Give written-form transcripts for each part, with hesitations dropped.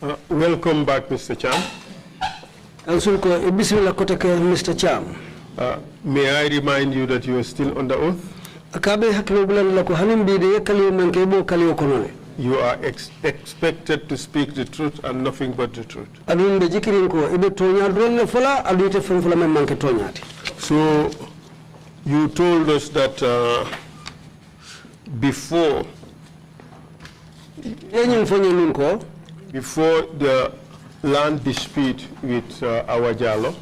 Welcome back, Mr. Cham. Mr. Cham. May I remind you that you are still under oath? You are expected to speak the truth and nothing but the truth. So, you told us that before the land dispute with Awajalo,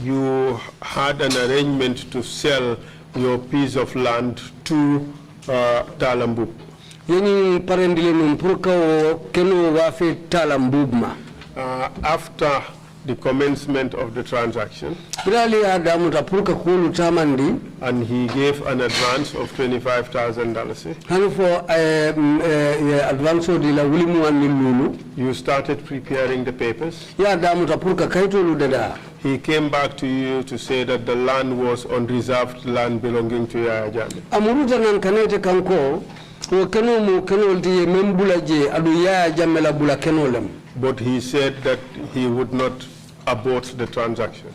you had an arrangement to sell your piece of land to Talambu. After the commencement of the transaction, and he gave an advance of $25,000. You started preparing the papers. He came back to you to say that the land was unreserved land belonging to Yaya Jammeh. But he said that he would not abort the transaction.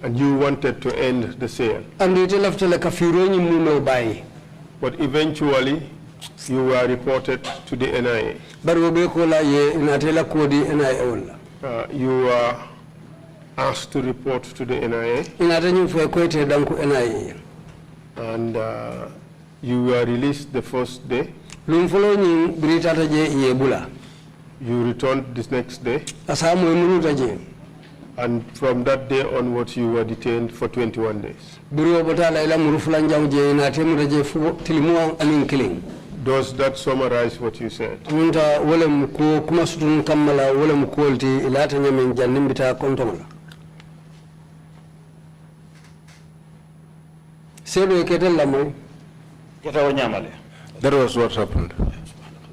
And you wanted to end the sale. But eventually, you were reported to the NIA. You were asked to report to the NIA. And you were released the first day. You returned this next day. And from that day onwards, you were detained for 21 days. Does that summarize what you said? That was what happened.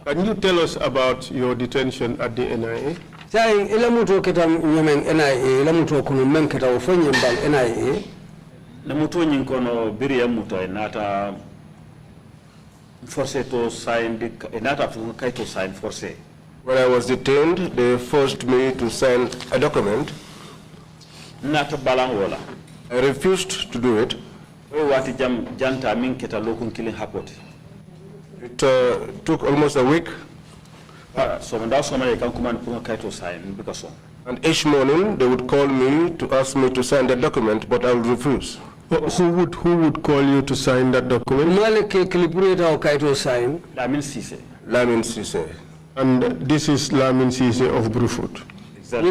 Can you tell us about your detention at the NIA? When I was detained, they forced me to sign a document. I refused to do it. It took almost a week. And each morning they would call me to ask me to sign the document, but I would refuse. Who would call you to sign that document? Lamin Sise. And this is Lamin Sise of Brufut. Exactly.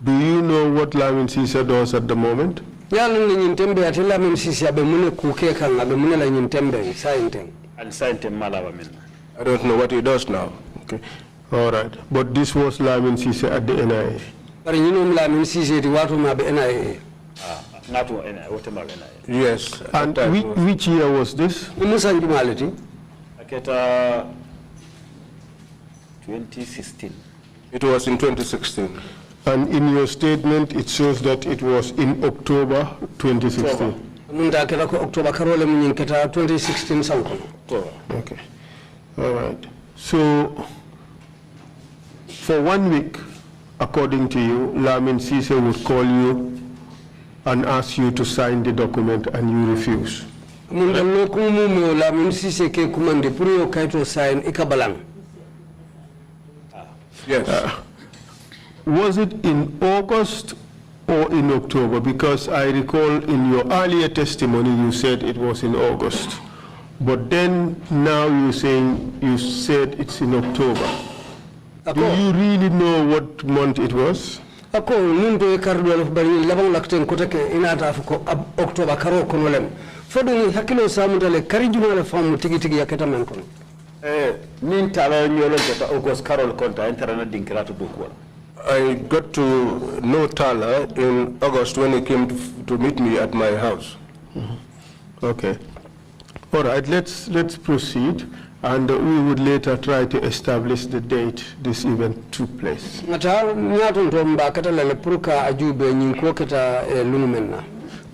Do you know what Lamin Sise does at the moment? I don't know what he does now. Okay. All right. But this was Lamin Sise at the NIA. Yes. And which year was this? 2016. It was in 2016. And in your statement, it shows that it was in October 2016. Okay. All right. So, for 1 week, according to you, Lamin Sise would call you and ask you to sign the document, and you refuse. Yes. Was it in August or in October? Because I recall in your earlier testimony you said it was in August. But then now you said it's in October. Do you really know what month it was? I got to know Tala in August when he came to meet me at my house. Okay. All right, let's proceed, and we would later try to establish the date this event took place.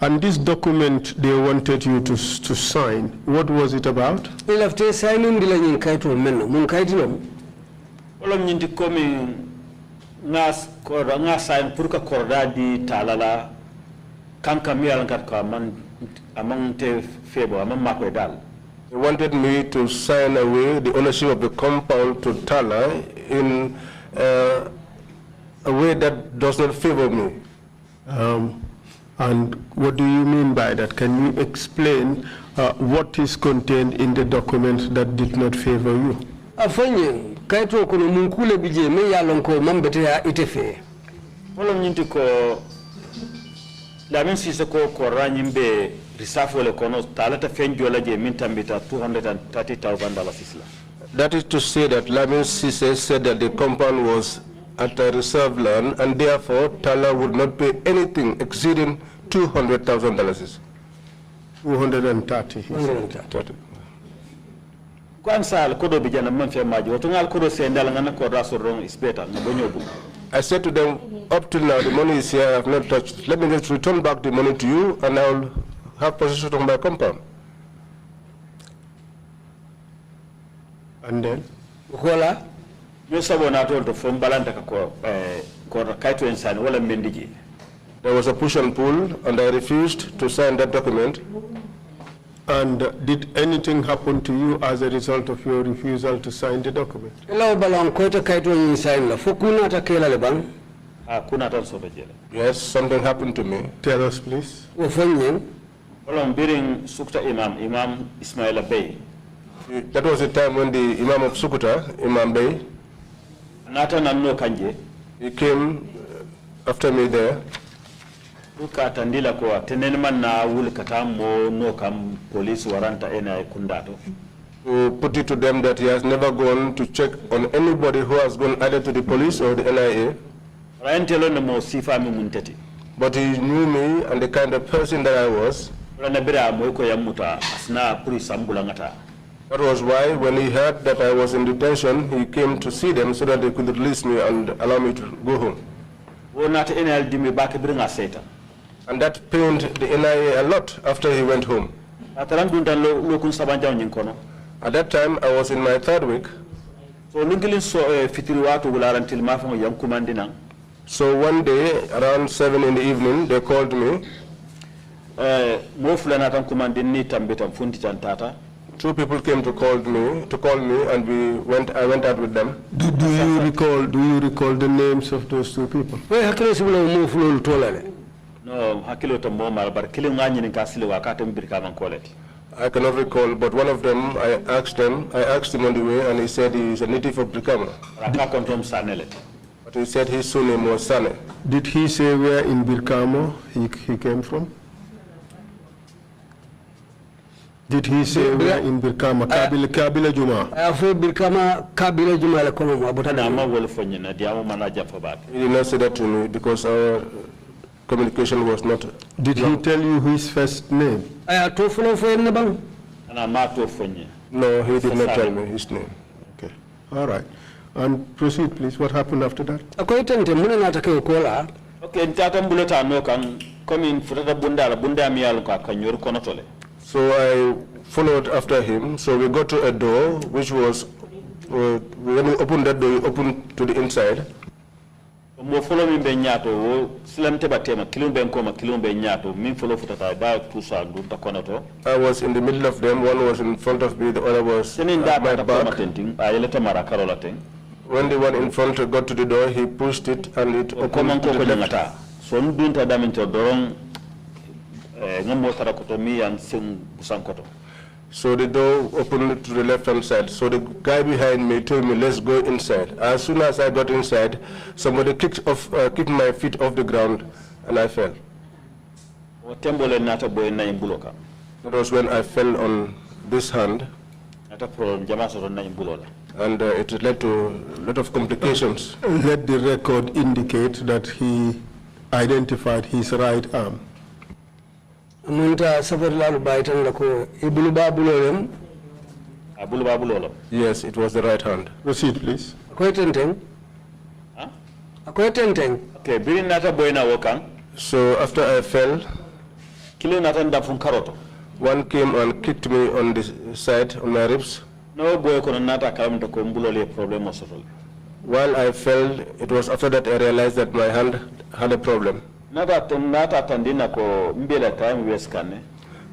And this document they wanted you to sign, what was it about? Il after signing dila nyin kayto men mun kaytino. Wala nyinti komi nga sign pour ka korda di talala kanka mi alankat ko among te febo among makwe dal. He wanted me to sign away the ownership of the compound to Tala in a way that does not favor me. And what do you mean by that? Can you explain what is contained in the document that did not favor you? Afanye kayto ko mun kule bije me yalon ko mambete ya itefe. Wala nyinti ko la men si ko ranyimbe risafo le kono talata fenjola je min tambita $230,000 isla. That is to say that Lamin Sise said that the compound was at a reserve land and therefore Tala would not pay anything exceeding $200,000. 230. 230. Kwansa al kodo bijana man fe maji watungal kodo se ndala ngana ko raso rong is better ngabonyobu. I said to them, up till now the money is here, I have not touched. Let me just return back the money to you and I will have possession of my compound. And then? Kola Yo sabona to from balanta ko kaito insani wala mendiji. There was a push and pull and I refused to sign that document. And did anything happen to you as a result of your refusal to sign the document? elaw balon ko ta kayto nyin sign la fokuna ta kela le bang. Kuna tan sobe jele. Yes, something happened to me. Tell us, please. O fanyen Wala biring sukta Imam Ismaila Bey. That was the time when the Imam of Sukuta, Imam Bey, Nata nanno kanje. he came after me there. Uka tandila ko tenenman na wul katamo no kam police waranta ena kundato. To put it to them that he has never gone to check on anybody who has gone either to the police or the NIA. Rayantelo no mo sifa mi munteti. But he knew me and the kind of person that I was. Rana bira mo ko yamuta asna puri sambulangata. That was why when he heard that I was in detention, he came to see them so that they could release me and allow me to go home. Wonata ena dimi back bringa seta. And that pained the NIA a lot after he went home. At that time, I was in my third week. So So one day, around 7 in the evening, they called me. Two people came to call me, and I went out with them. Do you recall the names of those two people? No, hakilo to moma bar killing ngani ni kasile wakati mbirika mankoleti. I cannot recall, but one of them, I asked him on the way, and he said he is a native of Brikama. But he said his surname was Sane. Did he say where in Birkamo he came from? Did he say where in Birkama? Kabila Juma. Afo Birkama Kabila Juma la kono abotana. Ama wole fonyina diamo manager for back. He did not say that to me because our communication was not. Did he tell you his first name? Aya to follow for en bang. Ana mato fonye. No, he did not tell me his name. Okay. All right. And proceed, please. What happened after that? Akoitente muna nataka kola. Okay, ntata mbuleta no kan komin futata bunda mi yalo ka kanyor kono tole. So I followed after him. So we got to a door which was when we opened that door, we opened to the inside. Mo follow mi be nyato wo silam teba tema kilumbe nkoma kilumbe nyato min follow futata da tusa ndu ta kono to. I was in the middle of them. One was in front of me, the other was at my back. When the one in front got to the door, he pushed it and it opened to the left. So ndunta daminto dorong ngamo tarakotomi and sing busankoto. So the door opened to the left-hand side. So the guy behind me told me, let's go inside. As soon as I got inside, somebody kicked my feet off the ground and I fell. That was when I fell on this hand. And it led to a lot of complications. Let the record indicate that he identified his right arm. Yes, it was the right hand. Proceed, please. Okay, So after I fell, Killing natan da fun karoto. One came and kicked me on the side, on my ribs. No boy kono nata kalam to ko mbulole problem osotol. While I fell, it was after that I realized that my hand had a problem. Nata tandina ko mbela time waste kanne.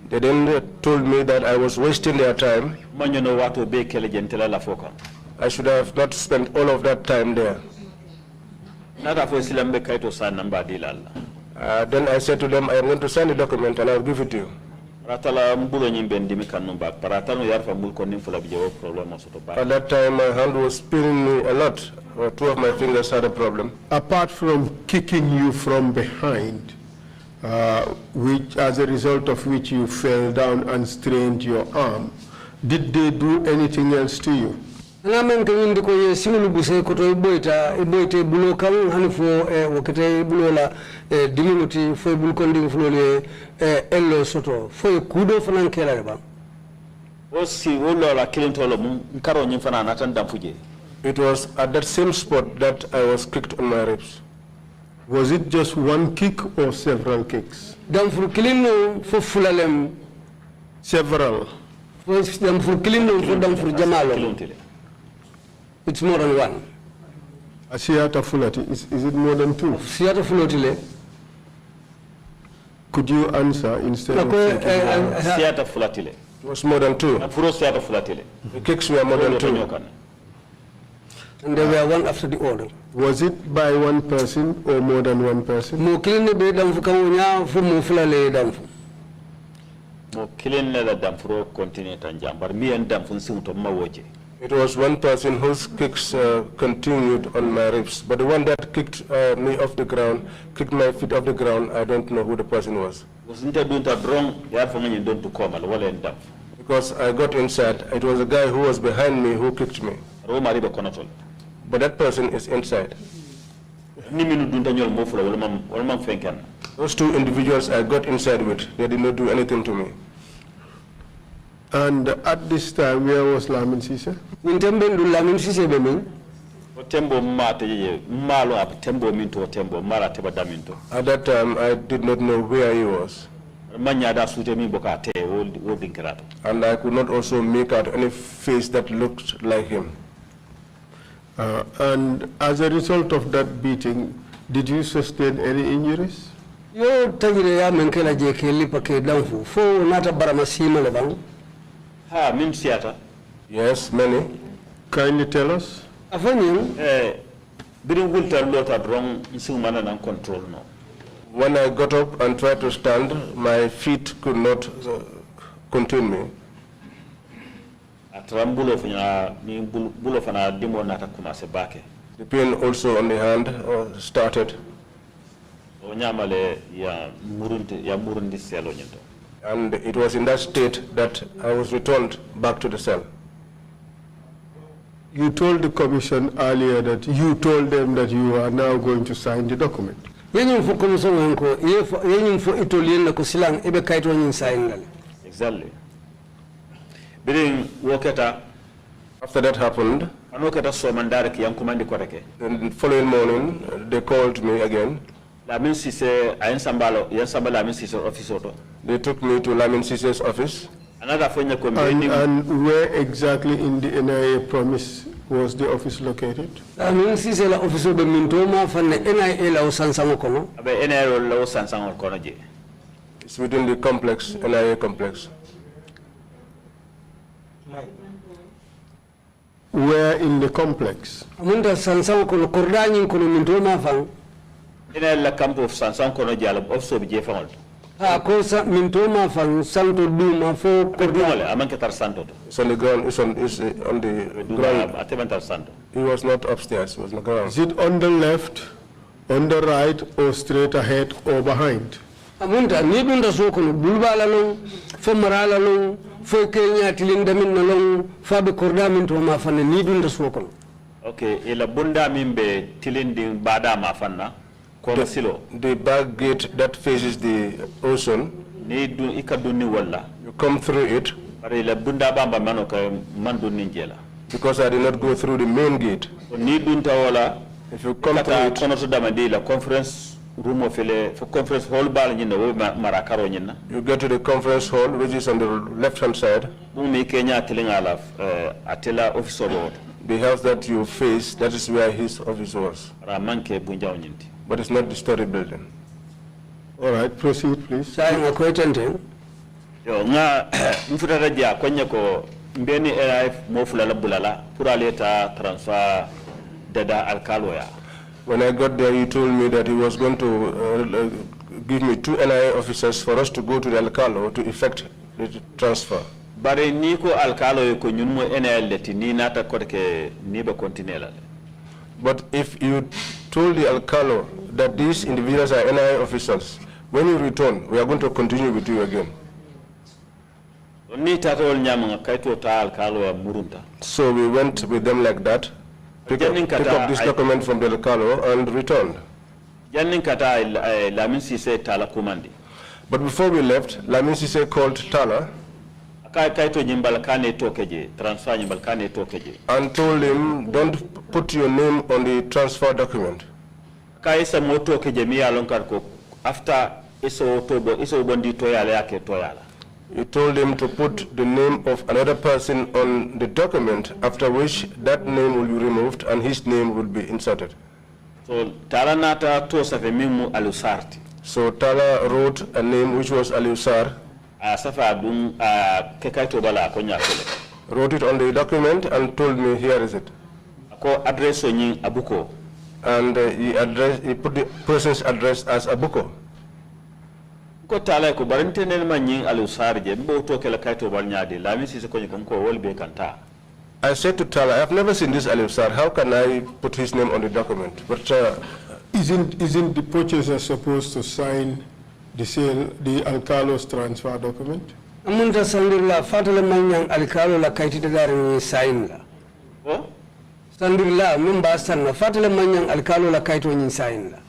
They then told me that I was wasting their time. Manyo no wato be kele jentela la foka. I should have not spent all of that time there. Nata fo silambe kaito sa namba dilalla. Then I said to them, I am going to sign the document and I'll give it to you. At that time, my hand was spinning me a lot. Two of my fingers had a problem. Apart from kicking you from behind, which as a result of which you fell down and strained your arm, did they do anything else to you? Ngamen kan indi ko ye simulu buse ko to boyta bulo kam hanifo wakete bulo la diminuti fo bul ko nding fulole ello soto fo kudo fanan kela ba o si o lola kilintolo mum karo nyin fana natan dam fuje. It was at that same spot that I was kicked on my ribs. Was it just one kick or several kicks? Dam fur kilino fo fulalem Several. fo dam fur kilino fo dam fur jamalo. It's more than one. Asiata Fulati, is it more than two? Siata Fulotile. Could you answer instead of Siata Fulatile? It was more than two. Furo Siata Fulatile. The kicks were more than two. And they were one after the other. Was it by one person or more than one person? Mo kilin be dam fu kamunya fu mo fulale dam fu. Mo kilin le dam furo continue tan jambar mi en dam fu sum to mawoje. It was one person whose kicks continued on my ribs, but the one that kicked me off the ground, kicked my feet off the ground, I don't know who the person was. Because I got inside, it was a guy who was behind me who kicked me. But that person is inside. Those two individuals I got inside with, they did not do anything to me. And at this time, where was Lamin Sise? Lamin Sise At that time, I did not know where he was. And I could not also make out any face that looked like him. And as a result of that beating, did you sustain any injuries? Yo tagire ya menkela je ke lipa ke danfu fo nata barama sima le bang. Ha, min siata. Yes, many. Kindly tell us. Afanyim birin gulta lota drong insumana nan control no. When I got up and tried to stand, my feet could not contain me. Atrambulo fanya ni bulo fana dimo nata kumase bake. The pain also on the hand started. Onyamale ya murundi selo nyento. And it was in that state that I was returned back to the cell. You told the commission earlier that you told them that you are now going to sign the document. Exactly. After that happened, the following morning, they called me again. They took me to Lamin Sise's office. And where exactly in the NIA promise was the office located? Lamin Sise la office be mintoma fanne NIA la usansango kono. It's within the complex, NIA complex. Where in the complex? Amunda sansango kono kordani kono mintoma fang. La camp of Sansan kono jalab also be jefangol. Ha kosa mintoma fang santo duma fo kordole amanke santo. It's on the ground. It's on the ground. Atementar santo. He was not upstairs. He was on the ground. Is it on the left, on the right, or straight ahead or behind? Amunda ni dunda so kono bulbala long fo marala long fo kenya tilinda min long fa be korda mintoma fanne ni dunda so kono. Okay, ila bunda mimbe tilindi bada ma fanna. The back gate that faces the ocean, you come through it, because I did not go through the main gate. If you come through it, room of for conference hall bal nyina wo marakaro nyina. You get to the conference hall, which is on the left-hand side. Bumi Kenya tilinga atela office road. The house that you face, that is where his office was. Ramanke bunja onyinti. But it's not the story building. All right, proceed, please. Saying a question. Yo nga mfutata ja kwenye ko mbeni NIF mofula la bulala pura leta transfer dada alkalo ya. When I got there, he told me that he was going to give me 2 NIA officers for us to go to the Alcalo to effect the transfer. Bare ni ko alkalo ko nyun mo NIL leti ni nata kodke ni be continue. But if you told the Alcalo that these individuals are NIA officers, when you return, we are going to continue with you again. Ni tata ol nyama kaito ta alkalo ya murunta. So we went with them like that. Pick up this document from the Alcalo and returned. Jannin kata Lamin Sise tala kumandi. But before we left, Lamin Sise called Tala Kaito nyimbalkane tokeje, transfer nyimbalkane tokeje. and told him, don't put your name on the transfer document. Kaisa moto keje mi alonkar ko after iso bondi toyala yake toyala. He told him to put the name of another person on the document, after which that name will be removed and his name will be inserted. So Tala nata to safemimu alusarti. So Tala wrote a name which was Aliusar, Safa dum kekaito bala konya kole. wrote it on the document and told me, here is it. Ko address onyin abuko. And he put the person's address as Abuko. Ko Tala ko barinte nel manyin alusar je mbo to kala kaito bal nyaade Lamin Sise ko ko wolbe kanta. I said to Tala, I've never seen this Aliusar, how can I put his name on the document? But Isn't the purchaser supposed to sign the Alcalo's transfer document? Amunta sandirla fatale manyang alkalo la kaitita dari sign la. Oh? Sandirla mumba sanna fatale manyang alkalo la kaito nyin sign la.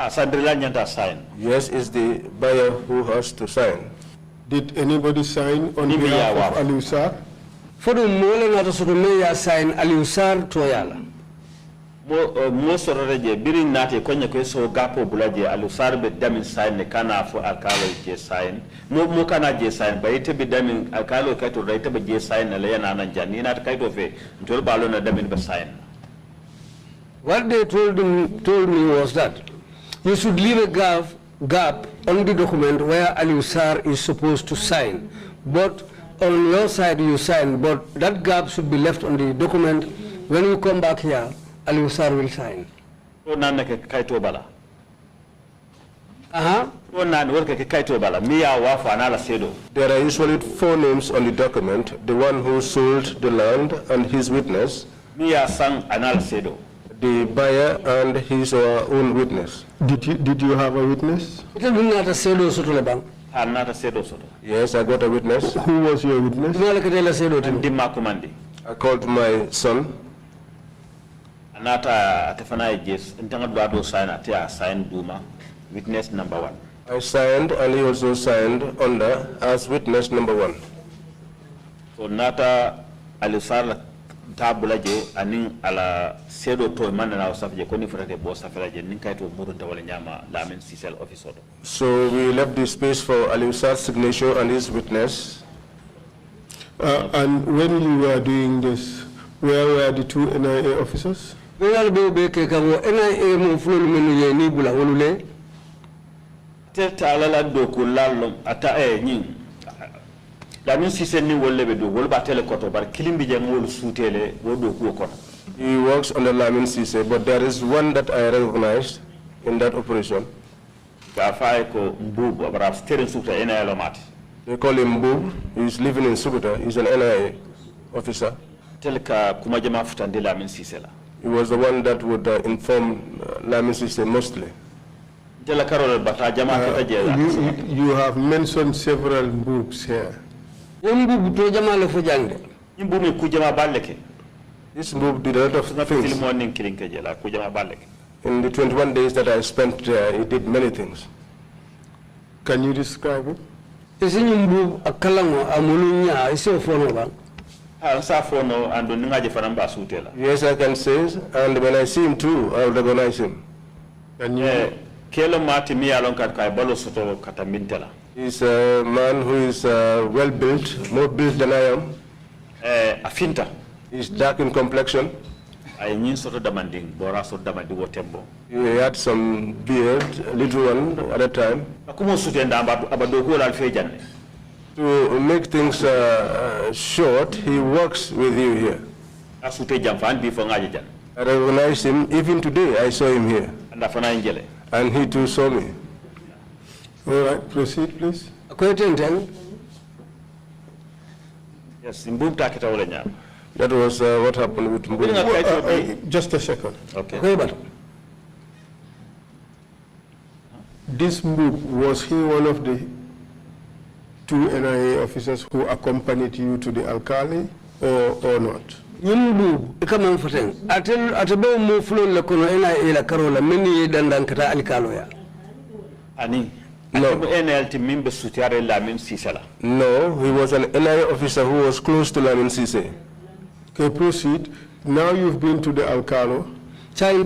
Sandrila nyanta sign. yes, it's the buyer who has to sign. Did anybody sign on Nimi ya behalf of wafu. Aliusar? Fodo mole ngata soto me ya sign aliusar toyala. Mo sororeje birin nati konya ko so gapo bulaje alusar be damin sign ne kana fo alkalo je sign mo kana je sign bayite be damin alkalo kaito raita be je sign na yana nan janni na kaito fe ntol balo na damin be sign. What they told me was that you should leave a gap on the document where Aliusar is supposed to sign. But on your side you sign, but that gap should be left on the document. When you come back here, Aliusar will sign. O nan ke kaito bala. O nan worke ke kaito bala. Miya wafa na la sedo. There are usually 4 names on the document, the one who sold the land and his witness, Miya sang anal sedo. the buyer and his own witness. Did you have a witness? Ita dunga sedo soto le bang. Anata sedo soto. Yes, I got a witness. Who was your witness? Dunga le ketela sedo tin. Dimma kumandi. I called my son. Anata atefana jes ntanga do sign atia sign duma witness number 1. I signed and he also signed under as witness number 1. So nata alusar tabula je anin ala sedo to manna na wasafje koni furate bo safela je nin kayto murunta wala nyama Lamin Sise office odo. So we left the space for Aliusar's signature and his witness. And when you were doing this, where were the 2 NIA officers? Ngal be ke kabo NIA mo fulul menu ye ni bula wolule. Teta ala do ko lallo ata nyin Lamin Sise ni wolle be do wol ba tele koto bar kilimbi je ngol sutele wo do ko kono. He works under Lamin Sise, but there is one that I recognized in that operation. Ka fay ko mbubu abara steering suta NIA lo mati. They call him Boob. He's living in Sukuta. He's an NIA officer. Telka kuma jama futande Lamin Sise la. He was the one that would inform Lamin Sise mostly. Tela karol bata jama kata je. You have mentioned several books here. Yambu to jama le fo jangde. Imbu mi ku jama balleke. This Boob did a lot of Na things. film morning killing ke jela ku jama balleke. In the 21 days that I spent there, he did many things. Can you describe it? Isi nyumbu akalango amulunya isi ofono ba. Sa fono ando ningaje faramba sutela. Yes, I can say, and when I see him too, I will recognize him. Can you Kelo mati mi alon kat kay balo soto katambintela. He's a man who is well built, more built than I am. Afinta. He's dark in complexion. Ay nyin soto damanding bora soto damandi wotembo. He had some beard, a little one at that time. Akumo sutenda abadoko la alfejanne. To make things short, he works with you here. Asute jamfan bifo ngaje jan. I recognize him. Even today, I saw him here. Anda fana injele. And he too saw me. All right, proceed, please. Yes, imbum takita wala nyam. That was what happened with Mbu. Just a second. Okay. This Mbu, was he one of the 2 NIA officers who accompanied you to the alkali or not? Yimbu kama mfoten atebe mu fulo le kono NIA la karola meni dandan kata alkalo ya. Ani. No. NLT member sutiare Lamin Sisala. No, he was an NIA officer who was close to Lamin Sise. Okay, proceed. Now you've been to the alcalo. The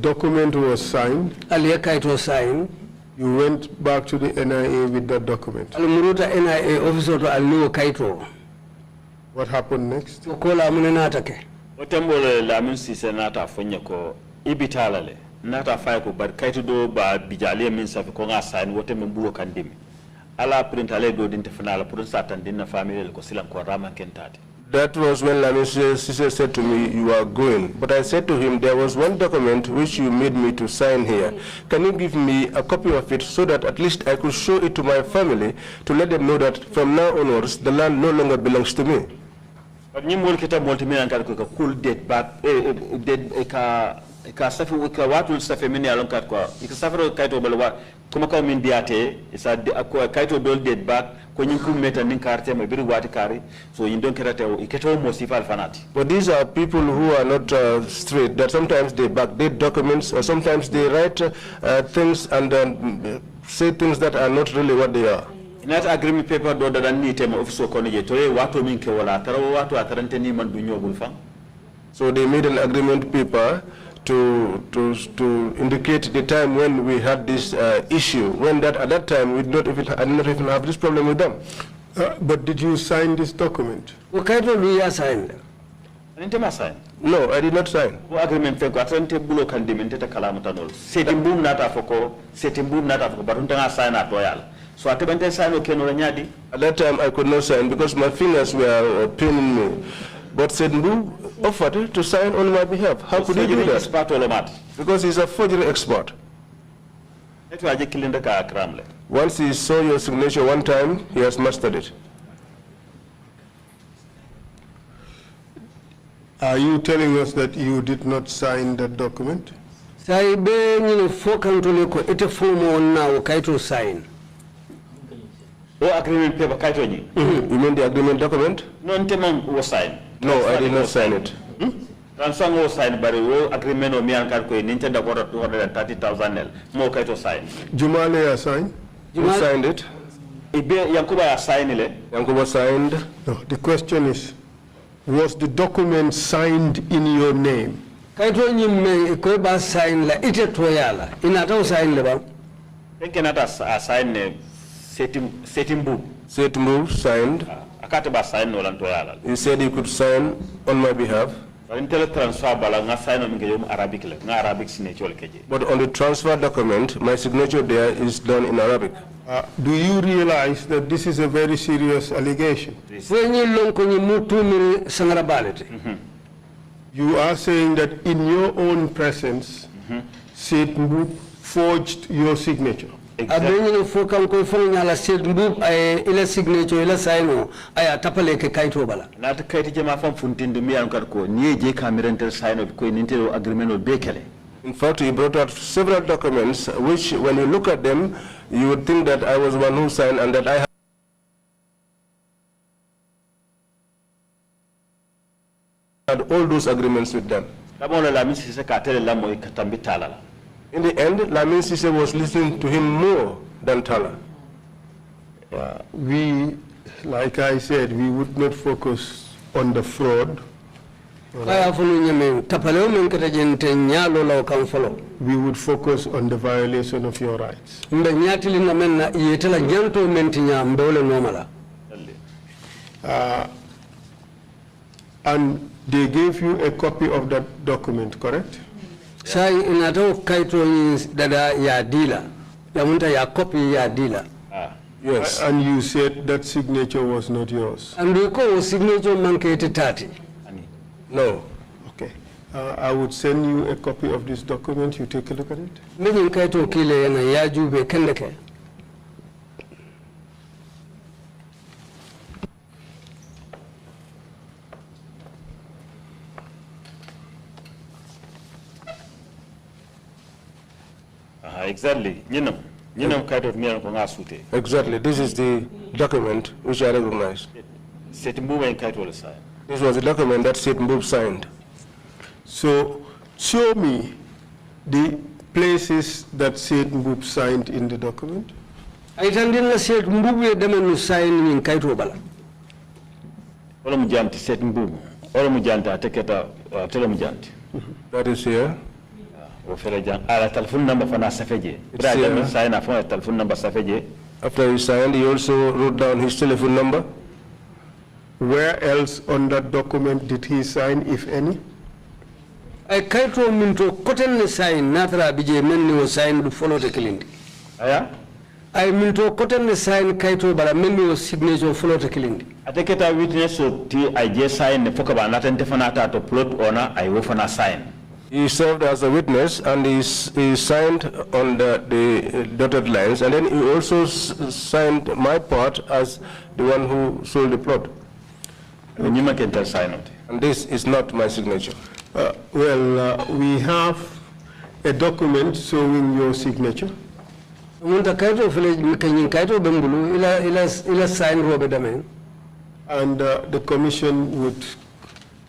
document was signed. It was signed. You went back to the NIA with that document. NIA officer to Alu Kaito. What happened next? Otembole Lamin Sise nata fonyako ibitalale. Nata fayko bar kaito do ba bijale min safi ko nga sign wote men bulo kandimi. Ala printale do dinte fanala pour satan dinna family ko silan ko rama kentati. That was when Lamin Sise said to me, you are going. But I said to him, there was one document which you made me to sign here. Can you give me a copy of it so that at least I could show it to my family to let them know that from now onwards, the land no longer belongs to me? But you multi ko cool date back ka safi ka watu safi mini alonkat kwa ikasafiro kaito balwa kuma ka min diate isa kaito dol date back ko nyinku meta nin carte ma biri wati kari so yin don kerate o iketo mo sifal fanati. But these are people who are not straight, that sometimes they backdate documents or sometimes they write things and say things that are not really what they are. That agreement paper do da ni tema office ko nije to wato min ke wala tarawo wato atarante ni man du nyogul fa. So they made an agreement paper to indicate the time when we had this issue, when at that time I did not even have this problem with them. But did you sign this document? What kind of you signed? Sign? No, I did not sign. Agreement feko atante bulo kandimente kalamutanol. Setimbum nata foko, baruntanga sign atoyal. So atebente sign okeno nyadi. At that time I could not sign because my fingers were paining me. But Sedmbu offered to sign on my behalf. How could he do that? Because he's a forgery expert. Once he saw your signature one time, he has mastered it. Are you telling us that you did not sign that document? Sign. Agreement paper kaito ni. You mean the agreement document? No, ntemam was signed. No, I did not sign it. Transfer was signed, but the agreement of me and Karko in Nintendo quarter 230,000 more kaito signed. Jumale signed? You signed it? Yankuba signed it. Yankuba signed. No, the question is, was the document signed in your name? Kaito ni me koiba sign la ite toyala. Inata sign le ba. Kenata sign Setimbu signed. He said he could sign on my behalf. But on the transfer document, my signature there is done in Arabic. Do you realize that this is a very serious allegation? You are saying that in your own presence, Setimbu forged your signature. Exactly. In fact, he brought out several documents which, when you look at them, you would think that I was one who signed and that I had all those agreements with them. In the end, Lamin Sise was listening to him more than Tala. We, like I said, we would not focus on the fraud. We would focus on the violation of your rights. And they gave you a copy of that document, correct? Yes. And you said that signature was not yours. And we call signature mancated 30. No. Okay. I would send you a copy of this document. You take a look at it. Exactly. Exactly. This is the document which I recognize. This was the document that Seth Mbub signed. So, show me the places that Seth Mbub signed in the document. I didn't Seth Mbub demenu sign in Kaito Bala. That is here. Telephone number for Nasafeje. Sign a telephone number Safeje. After he signed, he also wrote down his telephone number. Where else on that document did he sign, if any? I Kaito Minto Cotton sign, Natra BJ Menu was signed to follow the killing. I Minto Cotton sign Kaito, but a menu signature follow the killing. I take it a witness so I just signed the Fokaba Natan Tefanata to plot honor, I will for sign. He served as a witness and he signed on the dotted lines, and then he also signed my part as the one who sold the plot. And this is not my signature. We have a document showing your signature. And the commission would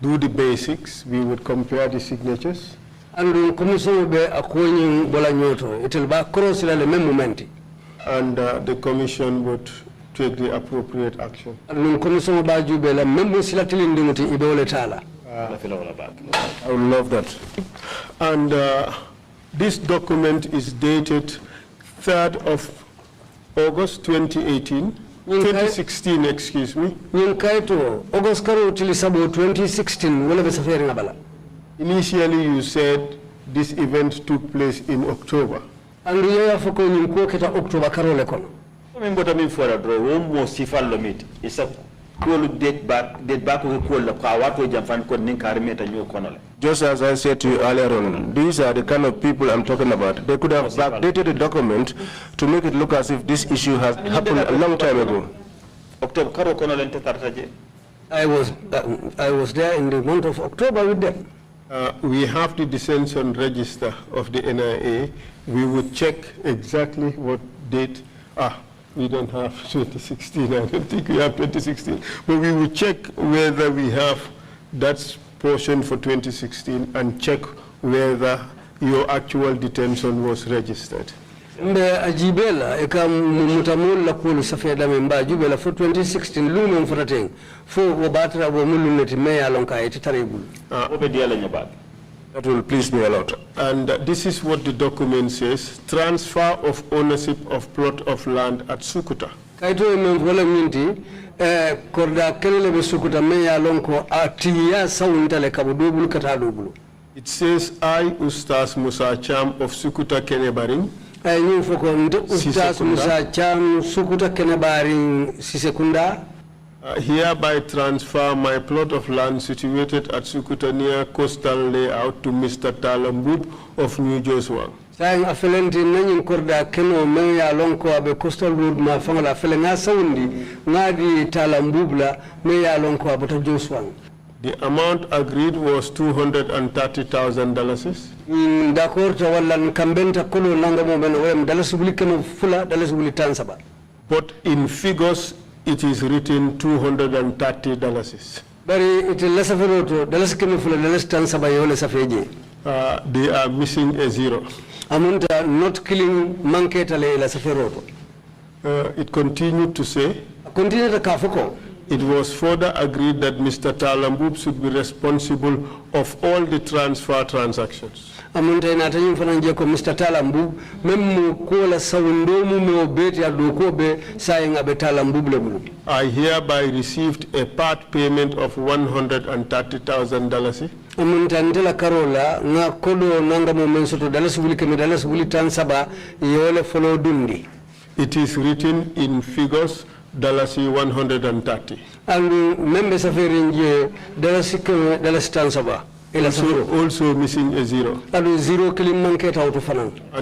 do the basics. We would compare the signatures. And the commission be accompanying Bolanyoto. It will be cross the moment. And the commission would take the appropriate action. And the commission be jubela members silatili ndimuti ibole tala. I would love that. And this document is dated 3rd of August 2018. 2016, excuse me. August 2016. Initially, you said this event took place in October. And we are for October. It's a cool date back we call the Kawato Jamfan Just as I said to you earlier on, these are the kind of people I'm talking about. They could have backdated the document to make it look as if this issue has happened a long time ago. I was there in the month of October with them. We have the detention register of the NIA. We would check exactly what date. We don't have 2016. I don't think we have 2016. But we will check whether we have that portion for 2016 and check whether your actual detention was registered. Ajibela eka mutamul la kulu safeda memba ajibela for 2016 lumen frateng for wabatra wo muluneti meya lonka etitaribul. That will please me a lot. And this is what the document says: transfer of ownership of plot of land at Sukuta. Kaito wala minti korda kelele be Sukuta meya lonko atiya sawuntale kabudubul katadubul. It says, I, Ustaz Musa Cham of Sukuta Kenebaring, Ustaz Musa Cham Sukuta Kenebaring Sisekunda, hereby transfer my plot of land situated at Sukuta near coastal layout to Mr. Talambub of New Joshua. Saying affluent in Nanin Korda Keno Maya Lonko Abe Coastal Road Mafanga Felenga Saundi, Nadi Talambubla, Maya Lonko Abota Joshua. The amount agreed was $230,000. But in figures, it is written $230. They are missing a zero. Not killing It continued to say, It was further agreed that Mr. Talambub should be responsible of all the transfer transactions. Amunta ina tanyi mfananje ko Mr. Talambub memu kola sawundomu me obeti adokobe sayinga be Talambub lebulu. I hereby received a part payment of $130,000. Amunta ndela karola nga kodo nanga mo mensoto dalasi wuli keme dalasi wuli tansaba yole follow dundi. It is written in figures $130. And members of Rinje dalasi keme dalasi tansaba. Also missing a zero. And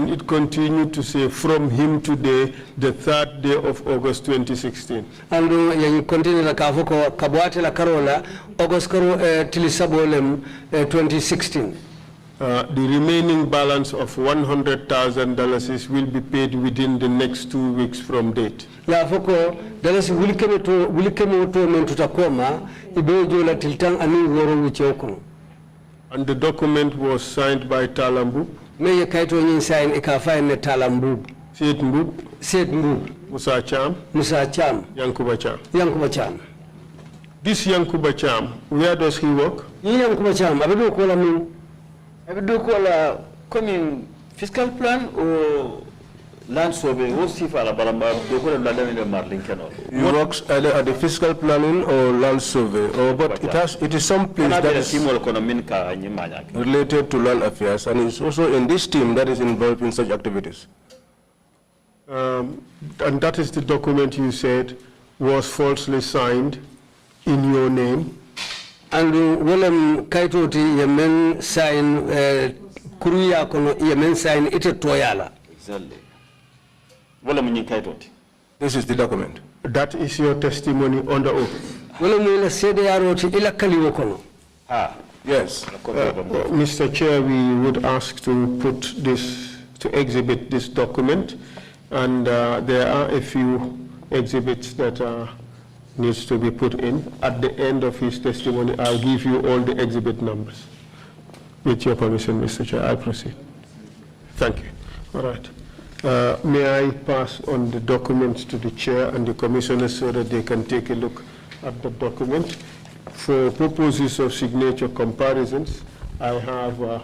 it continued to say from him today, the 3rd day of August 2016. And you continue the Kavoko Kabwate la Carola, August Tilisabolem 2016. The remaining balance of $100,000 will be paid within the next 2 weeks from date. La foko dalasi wulikeme to mentutakoma ibejo la tiltang ani woro wichoko. And the document was signed by Talambu. Meye kaito nyin sign ikafa ne Talambu. Said Mbu. Musa Cham. Yankuba Cham. This Yankuba Cham, where does he work? Yankuba Cham, abedo kola min. Abedo kola coming fiscal plan or land survey? What's he for? He works either at the fiscal planning or land survey, but it is some place that is related to land affairs, and it's also in this team that is involved in such activities. And that is the document you said was falsely signed in your name. And Willem Kaitoti Yemen sign Kuruya kono Yemen sign ite toyala. Exactly. This is the document. That is your testimony under oath. Yes. Mr. Chair, we would ask to put this, to exhibit this document, and there are a few exhibits that needs to be put in. At the end of his testimony, I'll give you all the exhibit numbers. With your permission, Mr. Chair, I'll proceed. Thank you. All right. May I pass on the documents to the chair and the commissioners so that they can take a look at the document. For purposes of signature comparisons, I have a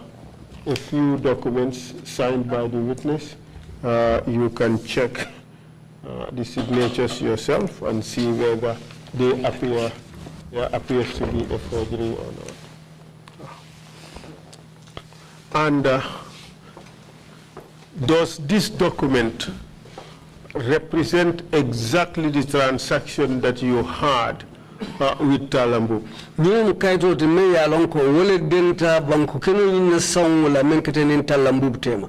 few documents signed by the witness. You can check the signatures yourself and see whether they appear, there appears to be a forgery or not. And does this document represent exactly the transaction that you had with Talambu? Nyen kaito te me ya lonko wole denta banku keno yinna sawla menketen Talambu tema.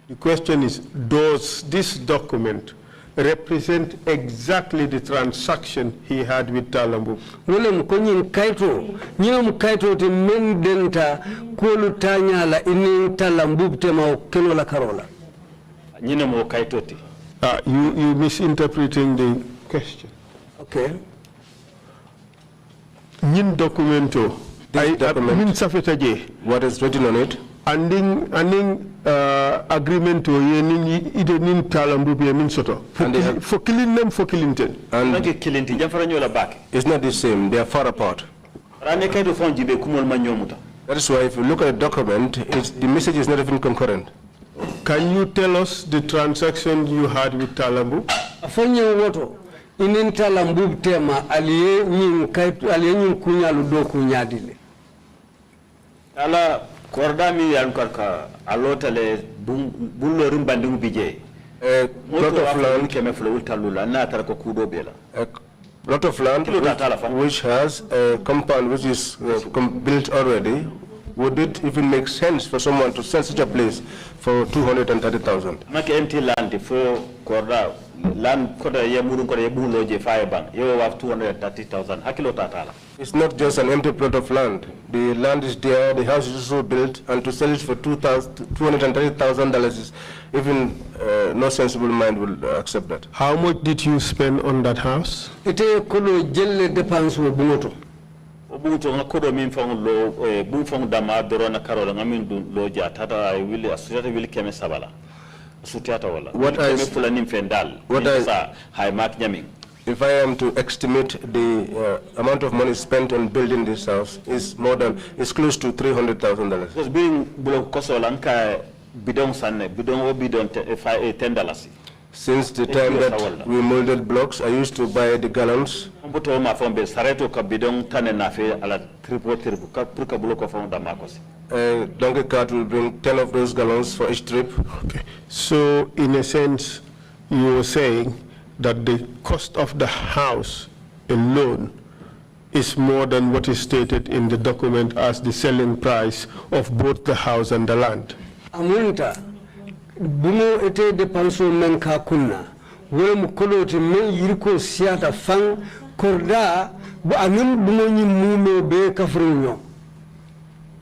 The question is, does this document represent exactly the transaction he had with Talambu? Wole mkonyin kaito te men denta kolu tanya la ini Talambu tema keno la karola. Nyine mo kaito te. You misinterpreting the question. Okay. Nyin documento. What is written on it? Anding agreement to yening ide nin Talambu be min soto. For killing them, for killing ten. And it's not the same. They are far apart. That is why if you look at the document, the message is not even concurrent. Can you tell us the transaction you had with Talambu? Inin Talambu tema aliye nyin kunya ludo kunyadile. Ala kordami yankarka alotale bullo rimbandingu bije. Lot of land keme flow talula na tarako kudo bela. Lot of land which has a compound which is built already. Would it even make sense for someone to sell such a place for 230,000? Make empty land for korda land koda yemurun koda yebuloje fire bank. You have 230,000. Hakilo tatala. It's not just an empty plot of land. The land is there, the house is also built, and to sell it for $230,000 is even no sensible mind will accept that. How much did you spend on that house? Ite kono jelle dépense wo bungoto. Bungoto ngakodo min fong lo bun dama dorona karola ngamin lo jatata I will assurate will keme sabala. Sutiata wala. What I If I am to estimate the amount of money spent on building this house is close to $300,000. Because being below Kosolanka bidon sanne, bidon o bidon $10. Since the time that we molded blocks, I used to buy the gallons. Donkey cart will bring 10 of those gallons for each trip. Okay. So, in a sense, you were saying that the cost of the house alone is more than what is stated in the document as the selling price of both the house and the land. Amunta, bumo ete de panso menka kunna, wele mukolo te men yiriko siata fang korda bu anum bumo ni mume be kafrinyo.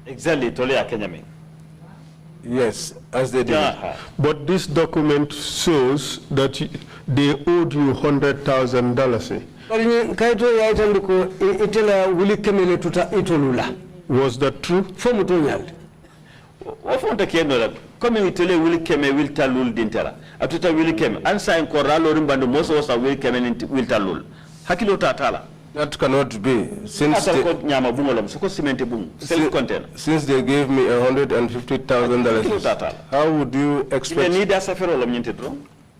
Exactly, tole akenyame. Yes, as they did. But this document shows that they owed you $100,000. Kaito ya itandiko itela wuli kemele tuta itolula. Was that true? Fomu tonyal. Wafonta kienola. Comme itole wuli keme wilta lul dintera. Atuta wuli keme. Ansa en koralo rimbando moso wasa wuli keme wilta lul. Hakilo tatala. That cannot be. Since they gave me $150,000, how would you expect?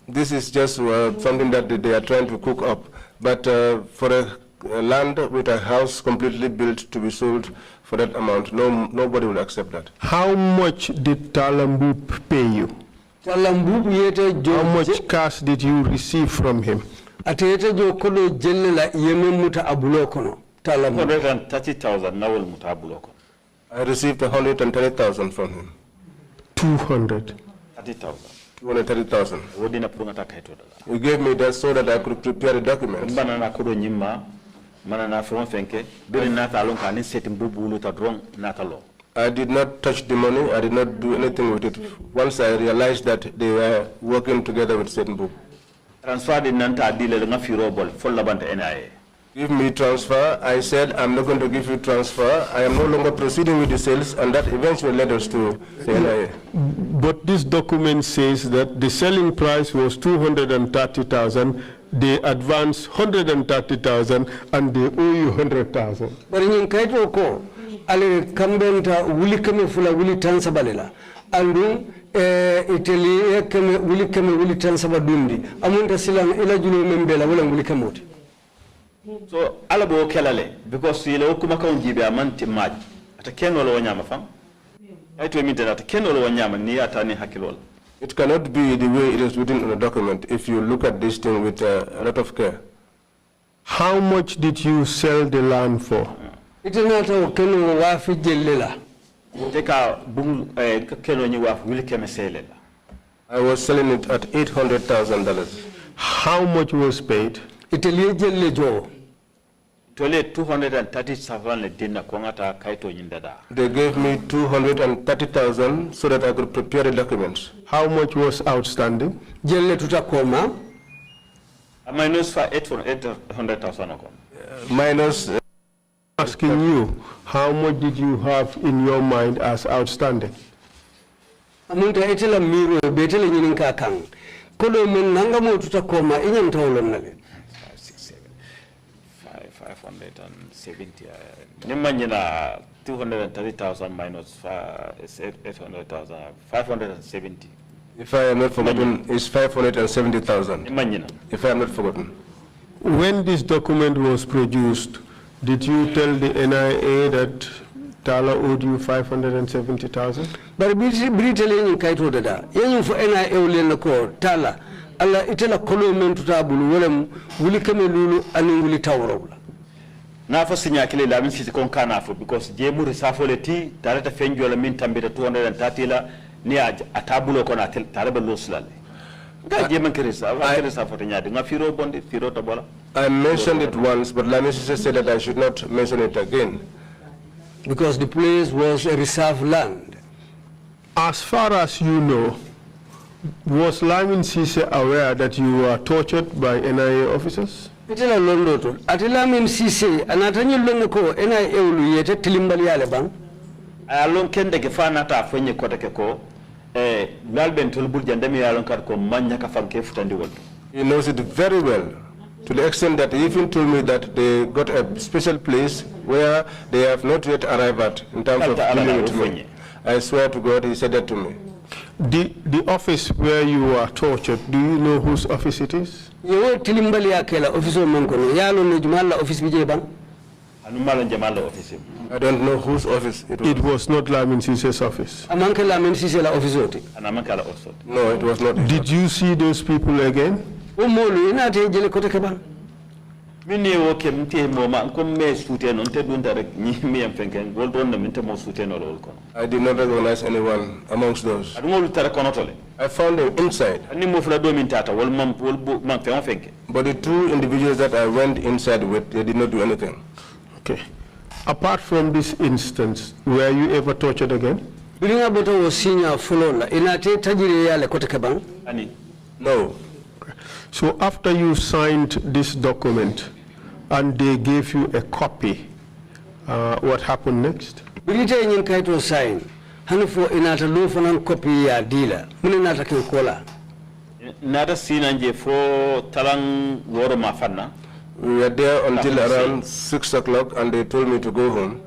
This is just something that they are trying to cook up. But for a land with a house completely built to be sold for that amount, nobody will accept that. How much did Talambu pay you? How much cash did you receive from him? Atete jo kodo jelle la yeme muta abulo kono talam 130,000 nawol muta abulo kono. I received 130,000 from him. 230,000. 230,000. Wodina purungata kaito dala. You gave me that so that I could prepare the documents. Bana na kodo nyimma mana na fon fenke bele nata alon ka ni setim bubulu ta drong nata lo. I did not touch the money. I did not do anything with it. Once I realized that they were working together with Setimbu. Transfer the nanta deal nga firo bol fol labanta NIA. Give me transfer. I said I'm not going to give you transfer. I am no longer proceeding with the sales, and that eventually led us to the NIA. But this document says that the selling price was $230,000. They advance $130,000, and they owe you $100,000. But in kaito ko ale kambenta wuli kame fula wuli tansa balela andu Italy kame wuli tansa badundi amunta silang ila julo membela wala wuli kamote. So alabo kelale because ile okuma ka unjibe amanti maji atakeno lo wanyama fam aitu emite atakeno lo wanyama ni atani hakilola. It cannot be the way it is written in the document if you look at this thing with a lot of care. How much did you sell the land for? Itinata okeno wafi jelela. Teka bum keno nyi wafi wili keme selela. I was selling it at $800,000. How much was paid? Italy jelle jo. Tole 230,000 le dinna kwangata kaito nyindada. They gave me 230,000 so that I could prepare the documents. How much was outstanding? Jelle tutakoma. Minus for 800,000 minus. Asking you, how much did you have in your mind as outstanding? Amunta etela miro betele nyininka kang. Kodo men nanga mo tutakoma inyam tawlon nale. 570. Nimanyina 230,000 minus 800,000. 570. If I am not forgotten, it's 570,000. Nimanyina. If I am not forgotten. When this document was produced, did you tell the NIA that Tala owed you 570,000? But Britain in Kaito Dada, yen for NIA Ulena ko Tala, Allah itela Collusion tutabulu welem wuli kame lulu anu wuli tawro. Na fa sinya kile la min sisi kon kana fo because je muri safole ti tarata fenjo la min tambita 230 la ni atabulo ko na taraba loslale. Ga je man kirisa fo nyade nga firo bonde firo to bola. I mentioned it once, but Lamisisa said that I should not mention it again. Because the place was a reserve land. As far as you know, was Lamin Sise aware that you were tortured by NIA officers? Itela londoto. Atela Lamin Sise anatanyi lonko NIA ulu yete tilimbali yale bang. Alon kende ke fana ta fenye kota ke ko lalben tolbul jandami alon kar ko manya ka fanke futandi wol. He knows it very well. To the extent that he even told me that they got a special place where they have not yet arrived at in terms of dealing with me. I swear to God, he said that to me. The office where you were tortured, do you know whose office it is? Yo tilimbali akela office o mankono yalo ne jumala office bije ban. Anumala jamala office. I don't know whose office it was. It was not Lamin Sise's office. Amanke Lamin Sise la office oti. Anamanka la office. No, it was not. Did you see those people again? O molu ina te jele kote keban. Mini woke mti moma me sute no nte dunta rek ni mi am fenken gol don na minte mo sute no lol kono. I did not recognize anyone amongst those. Adungol tara kono tole. I found them inside. Ani mo fula do min tata wol man fenke. But the two individuals that I went inside with, they did not do anything. Okay. Apart from this instance, were you ever tortured again? Bilinga boto wo sinya fulola ina te tajiri yale kote keban. Ani. No. So after you signed this document and they gave you a copy, what happened next? Bilite nyin kaito sign hanufo inata lo fanan copy ya dealer mune nata ke kola. Nata sinanje fo talang woro mafanna. We were there until around 6 o'clock and they told me to go home.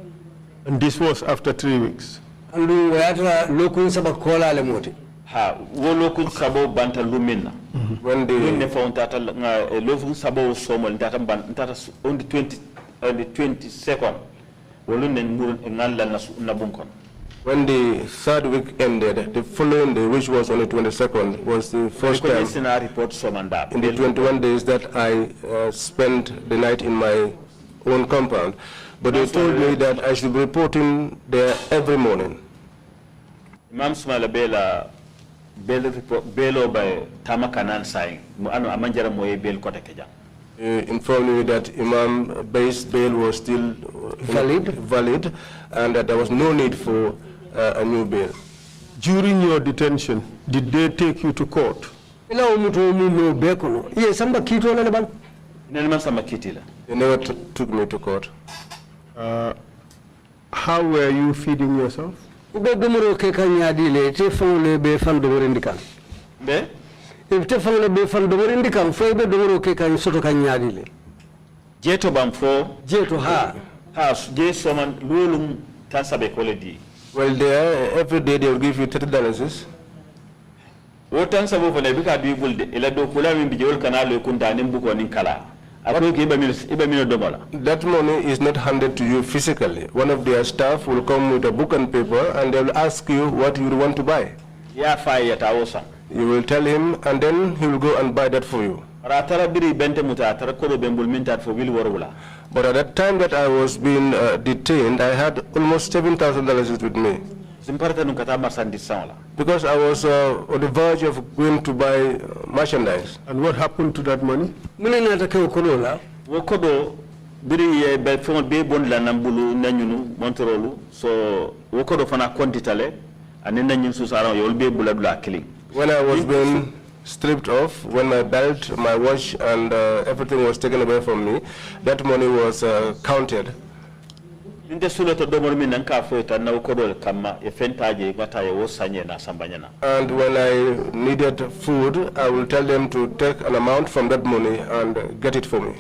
And this was after 3 weeks? Andu wayata lokun saba kola le moti. Ha wo lokun sabo banta lumina. When they ne fa tata lokun sabo somol tata on the 22nd wolun ne mur ngalla na bunkon. When the third week ended, the following day, which was on the 22nd, was the first time in the 21 days that I spent the night in my own compound. But they told me that I should be reporting there every morning. Imam Sumala Belo by Tamakanan saying, Amanjara Moe Bel Kotakeja. Informed me that Imam Bay's bail was still valid and that there was no need for a new bail. During your detention, did they take you to court? They never took me to court. How were you feeding yourself? Jeto bamfo jeto ha je soman lulum tansabe koledi. Well, there every day they will give you $30. What tansabo for nebika do bulde ela do kula min bijol kanalo kunta nimbuko ninkala. That money is not handed to you physically. One of their staff will come with a book and paper and they will ask you what you want to buy. Ya fire tawosa. You will tell him and then he will go and buy that for you. But at that time that I was being detained, I had almost $7,000 with me. Because I was on the verge of going to buy merchandise. And what happened to that money? When I was being stripped off, when my belt, my watch, and everything was taken away from me, that money was counted. And when I needed food, I will tell them to take an amount from that money and get it for me.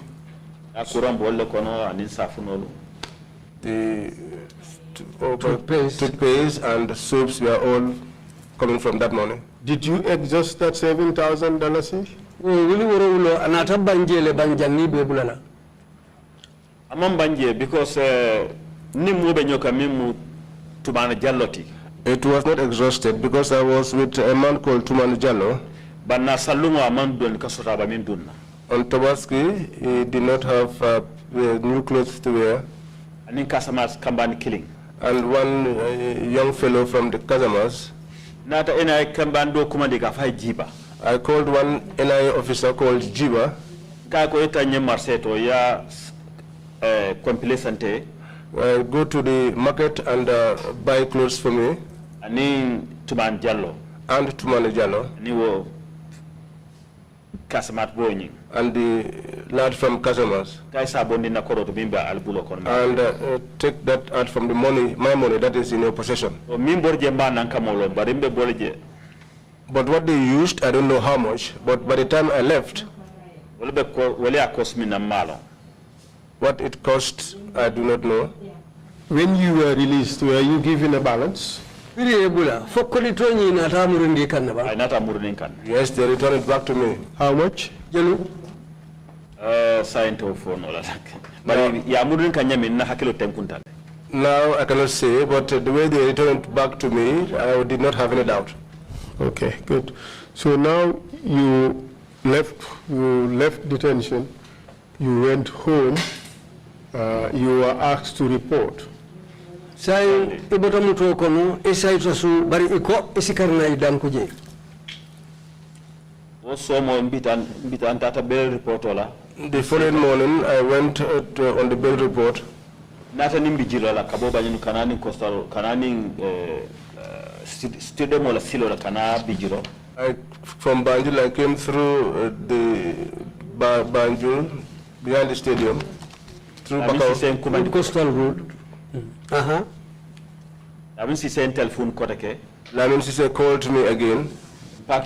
The toothpaste and soaps were all coming from that money. Did you exhaust that $7,000? Because it was not exhausted because I was with a man called Tuman Jallo. On Tobaski, he did not have new clothes to wear. And one young fellow from the Kazamas, I called one NIA officer called Jiba. Go to the market and buy clothes for me. And Tuman Jallo. And the lad from Kazamas. And take that out from the money, my money that is in your possession. But what they used, I don't know how much, but by the time I left, What it cost, I do not know. When you were released, were you given a balance? Yes, they returned it back to me. How much? Now I cannot say, but the way they returned it back to me, I did not have any doubt. Okay, good. So now you left detention, you went home, you were asked to report. Say ibotamuto kono esaitasu bari iko esikarna idankuje. The following morning, I went on the bail report. From Banjul, I came through the Banjul, behind the stadium, through Bakau. Coastal road. Lamin Sise called me again. When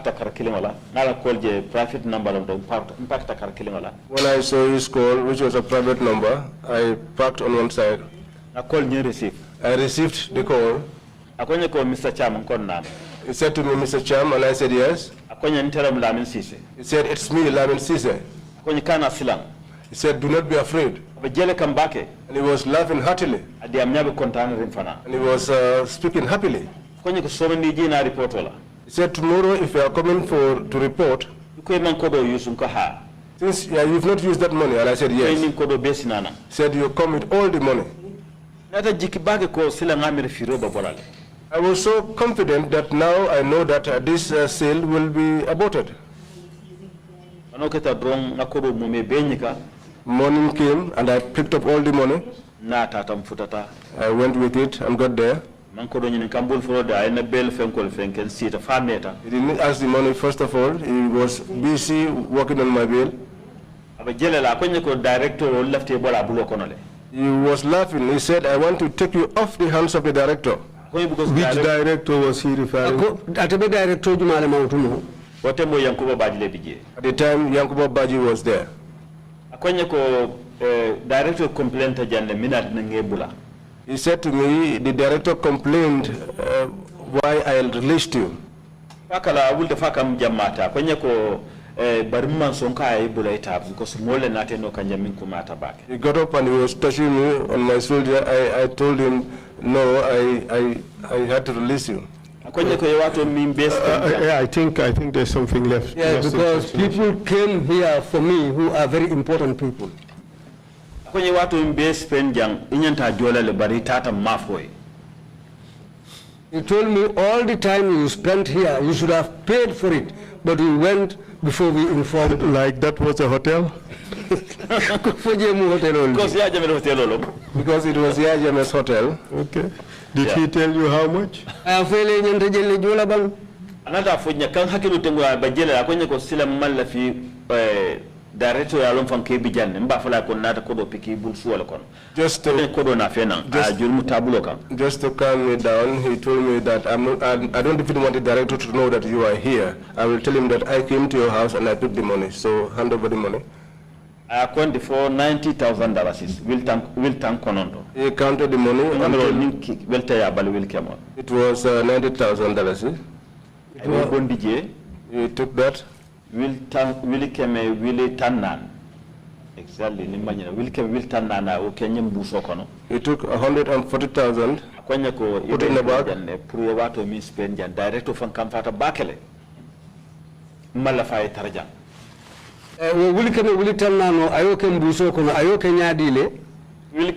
I saw his call, which was a private number, I parked on one side. I received the call. Mr. Cham, He said to me, Mr. Cham, and I said yes. He said, it's me, Lamin Sise. He said, do not be afraid. And he was laughing heartily. And he was speaking happily. He said, tomorrow, if you are coming to report, since you've not used that money, and I said yes. He said, you come with all the money. I was so confident that now I know that this sale will be aborted. Morning came and I picked up all the money. I went with it and got there. He didn't ask the money first of all. He was busy working on my bill. He was laughing. He said, I want to take you off the hands of the director. Which director was he referring to? At the time, Yankuba Baji was there. He said to me, the director complained why I released you. He got up and he was touching me on my shoulder. I told him, no, I had to release you. I think there's something left. Yeah, because people came here for me who are very important people. He told me all the time you spent here, you should have paid for it, but we went before we informed. Like that was a hotel? Because it was Yajame's hotel. Okay. Did he tell you how much? Another fonya kan hakilu tengo bajela akonye ko sila malla fi director ya lon fan ke bijan mba fala ko nata ko do piki bul suwala kon just to ko na fena julmu tabulo kan just to calm me down. He told me that I don't even want the director to know that you are here. I will tell him that I came to your house and I took the money, so hand over the money. I accounted for $90,000. Will tank konondo. He counted the money. It was $90,000. He took that. Will tannan. Exactly. Will tannan. He took 140,000. Put in the bag. Director from Kamfata Bakele. Malafai Tarjan. Will tannano ayoke mbuso kono ayoke nyadile. He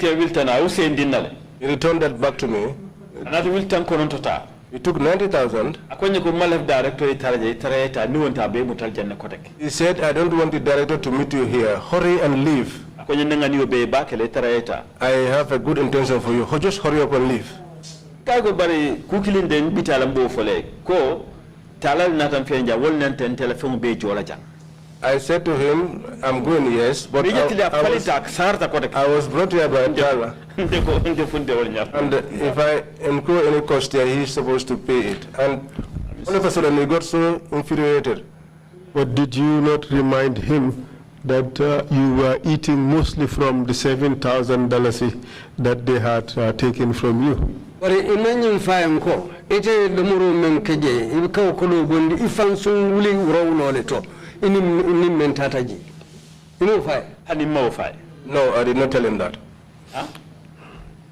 returned that back to me. Another will tank kono tota. He took 90,000. He said, I don't want the director to meet you here. Hurry and leave. I have a good intention for you. Just hurry up and leave. I said to him, I'm going, yes, but I was brought here by Tala. And if I incur any cost here, he's supposed to pay it. And all of a sudden, he got so infuriated. But did you not remind him that you were eating mostly from the $7,000 that they had taken from you. But imagine fine ko ite the muru men keje ibka ko do gondi ifansun wuli rawlo le to ini mentataji. You know fine. Ani mo fine. No, I did not tell him that. Huh?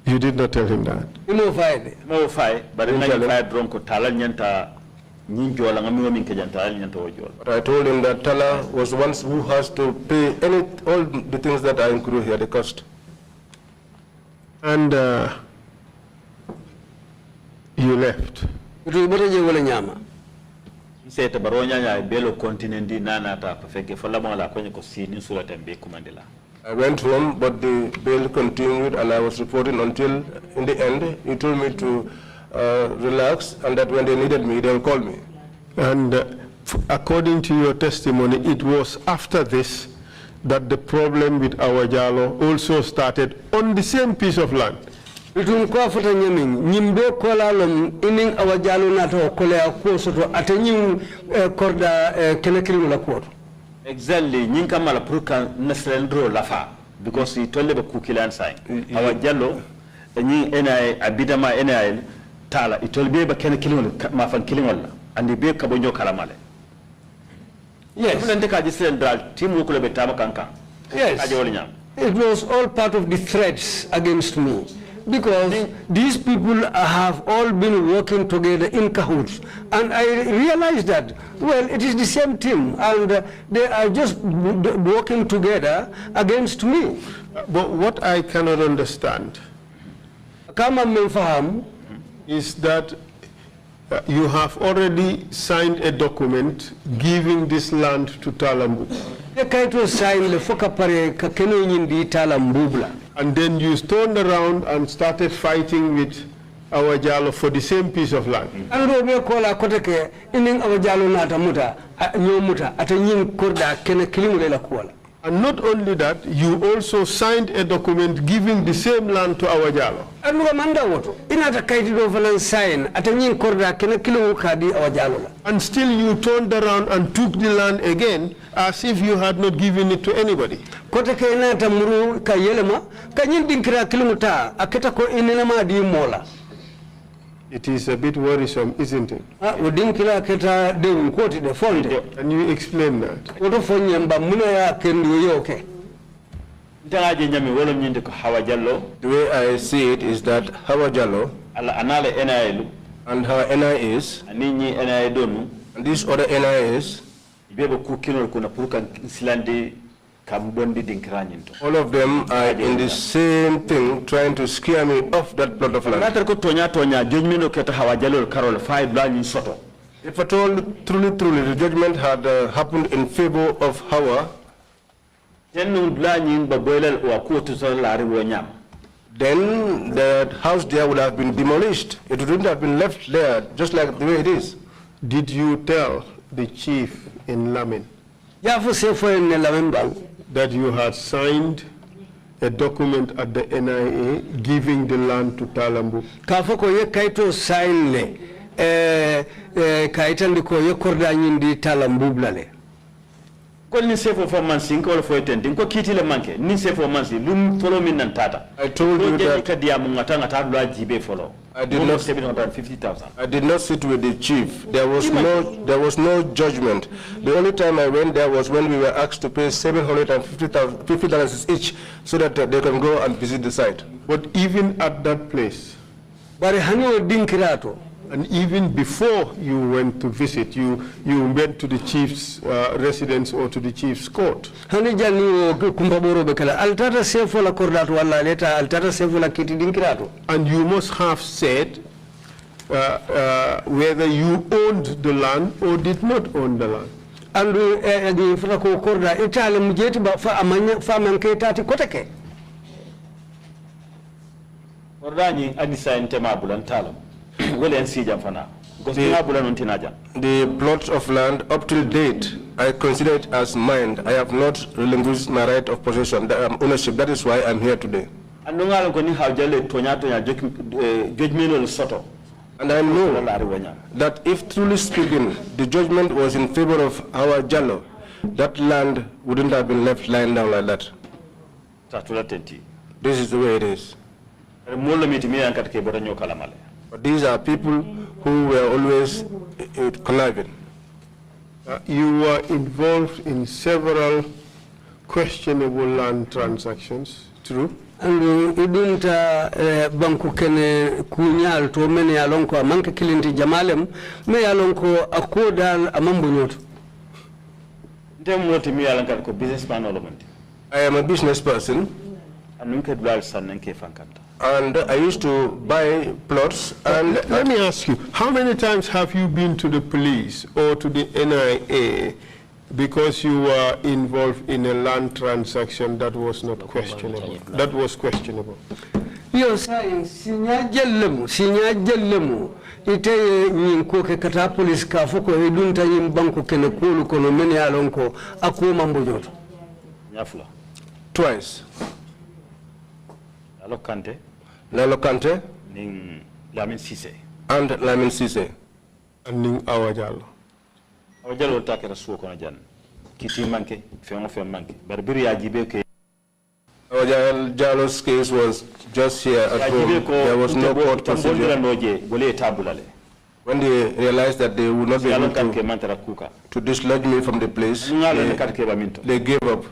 You did not tell him that. You know fine. Mo fine, but in fire dronko tala nyanta nyinjo la ngami min kejanta nyanta wojol. But I told him that Tala was one who has to pay all the things that I include here, the cost. And you left. Itu ibota je wala nyama. Sete baronya nya belo continenti nana ta pafeke fola la kwenye ko sini sura tembe kumandela. I went home, but the bail continued, and I was reporting until, in the end, he told me to relax, and that when they needed me, they'll call me. And according to your testimony, it was after this that the problem with Awajalo also started on the same piece of land. Itun ko fota nyamin nyimbe kolalom inin Awajalo nato kolea ko soto atanyin korda kenekiri la ko. Exactly, nyinka mala pruka nasrendro lafa because he told the kukilan sign. Awajalo nyi NI abidama NI tala it told be ba kenekiri mafan killing wala and the be kabonjo kalamale. Yes. Yes. It was all part of the threats against me. Because these people have all been working together in cahoots. And I realized that, well, it is the same team, and they are just working together against me. But what I cannot understand is that you have already signed a document giving this land to Talambu. And then you turned around and started fighting with Awajalo for the same piece of land. And not only that, you also signed a document giving the same land to Awajalo. And still you turned around and took the land again as if you had not given it to anybody. It is a bit worrisome, isn't it? Can you explain that? The way I see it is that Hawajalo and her NIS and this other NIS, all of them are in the same thing, trying to scare me off that plot of land. If at all, truly, the judgment had happened in favor of Hawa, then the house there would have been demolished. It wouldn't have been left there, just like the way it is. Did you tell the chief in Lamin that you had signed a document at the NIA giving the land to Talambu? Kafoko ye kaito sign le kaitandi ko ye korda nyindi Talambu blale. Ko ni se for mansi ko fo tende ko kiti le manke ni se for mansi lum follow min nan tata. I told you that ka dia mun ngata ngata lo ajibe follow. I did not 750,000. I did not sit with the chief. There was no judgment. The only time I went there was when we were asked to pay $750 each so that they can go and visit the site. But even at that place, and even before you went to visit, you went to the chief's residence or to the chief's court. And you must have said whether you owned the land or did not own the land. The plot of land up till date, I consider it as mine. I have not relinquished my right of possession, ownership. That is why I'm here today. And I know that if truly speaking, the judgment was in favor of our Jallo, that land wouldn't have been left lying down like that. This is the way it is. But these are people who were always conniving. You were involved in several questionable land transactions, true? And idunta banku kene kunyal to mene alonko amanke kilinti jamalem me alonko akodal amambo nyoto. I am a business person. And I used to buy plots. And let me ask you, how many times have you been to the police or to the NIA because you were involved in a land transaction that was not questionable? That was questionable. Yo saying sinya jellemu ite nyinko ke kata police ka foko idunta yim banku kene kulu kono mene alonko ako mambo nyoto. Nyafula. Twice. Lalo Kante. Ning Lamin Sise. And Lamin Sise. And Ning Awajalo. Awajalo takera suo kono jan. Kiti manke, femo manke. Barbiri ajibe ke. Awajalo's case was just here at home. There was no court procedure. When they realized that they would not be able to dislodge me from the place, they gave up.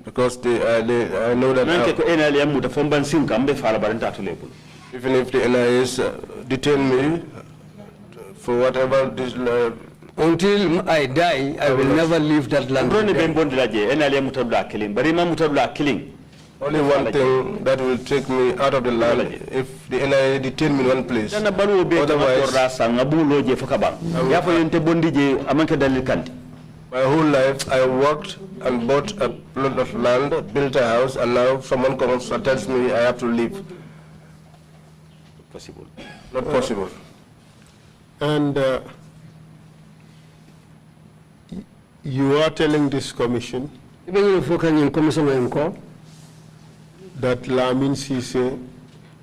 Because I know that even if the NIS detain me for whatever this until I die, I will never leave that land. Only one thing that will take me out of the land if the NIA detain me in one place. Otherwise, my whole life I worked and bought a plot of land, built a house, and now someone comes and tells me I have to leave. Possible. Not possible. And you are telling this commission that Lamin Sise,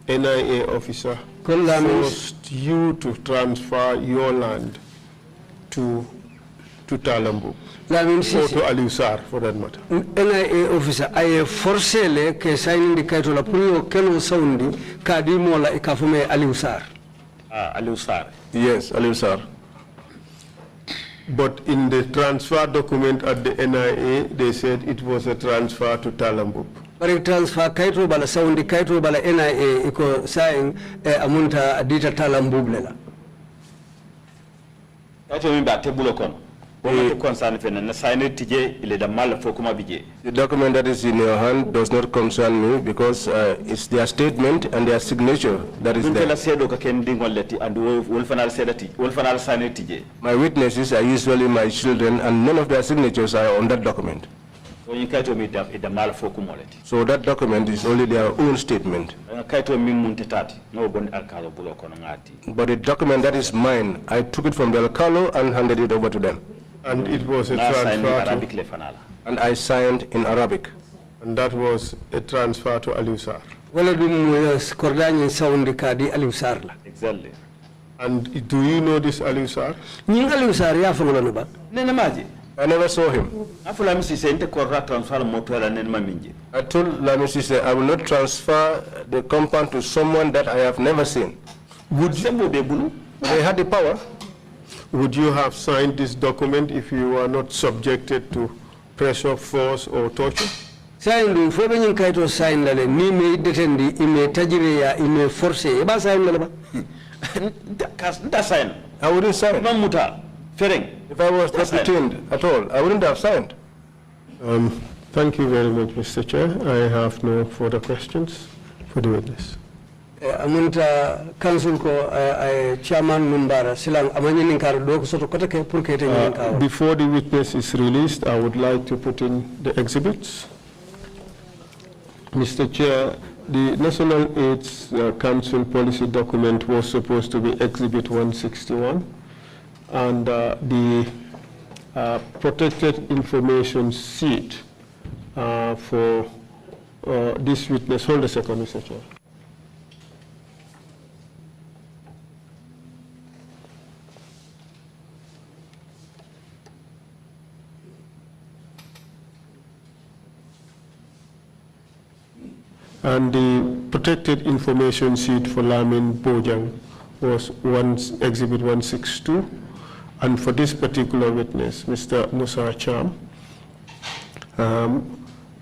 NIA officer, forced you to transfer your land to Talambu, or to Aliusar for that matter. NIA officer, I force le ke sign the kaito la puyo keno soundi kadimo la ikafume Aliusar. Aliusar. Yes, Aliusar. But in the transfer document at the NIA, they said it was a transfer to Talambu. But transfer kaito bala soundi kaito bala NIA iko sign amunta adita Talambu lela. Kaito mimba tebulo kono. The document that is in your hand does not concern me because it's their statement and their signature that is there. My witnesses are usually my children and none of their signatures are on that document. So that document is only their own statement. But the document that is mine, I took it from the Alcalo and handed it over to them. And it was a transfer and I signed in Arabic. And that was a transfer to Aliusar. Exactly. And do you know this Aliusar? I never saw him. I told Lamisise I will not transfer the compound to someone that I have never seen. They had the power. Would you have signed this document if you were not subjected to pressure, force, or torture? Sign for the kaito sign lale ni me detendi ime tajire ya ime force e ba sign lale ba. That sign. I wouldn't sign. Mamuta, Fereng. If I was not detained at all, I wouldn't have signed. Thank you very much, Mr. Chair. I have no further questions for the witness. Amunta council ko chairman Numbara silang amanyini kar do soto kota ke pour que before the witness is released, I would like to put in the exhibits. Mr. Chair, the National AIDS Council policy document was supposed to be Exhibit 161, and the protected information sheet for this witness. Hold a second, Mr. Chair. And the protected information sheet for Lamin Bojang was Exhibit 162. And for this particular witness, Mr. Musa Cham,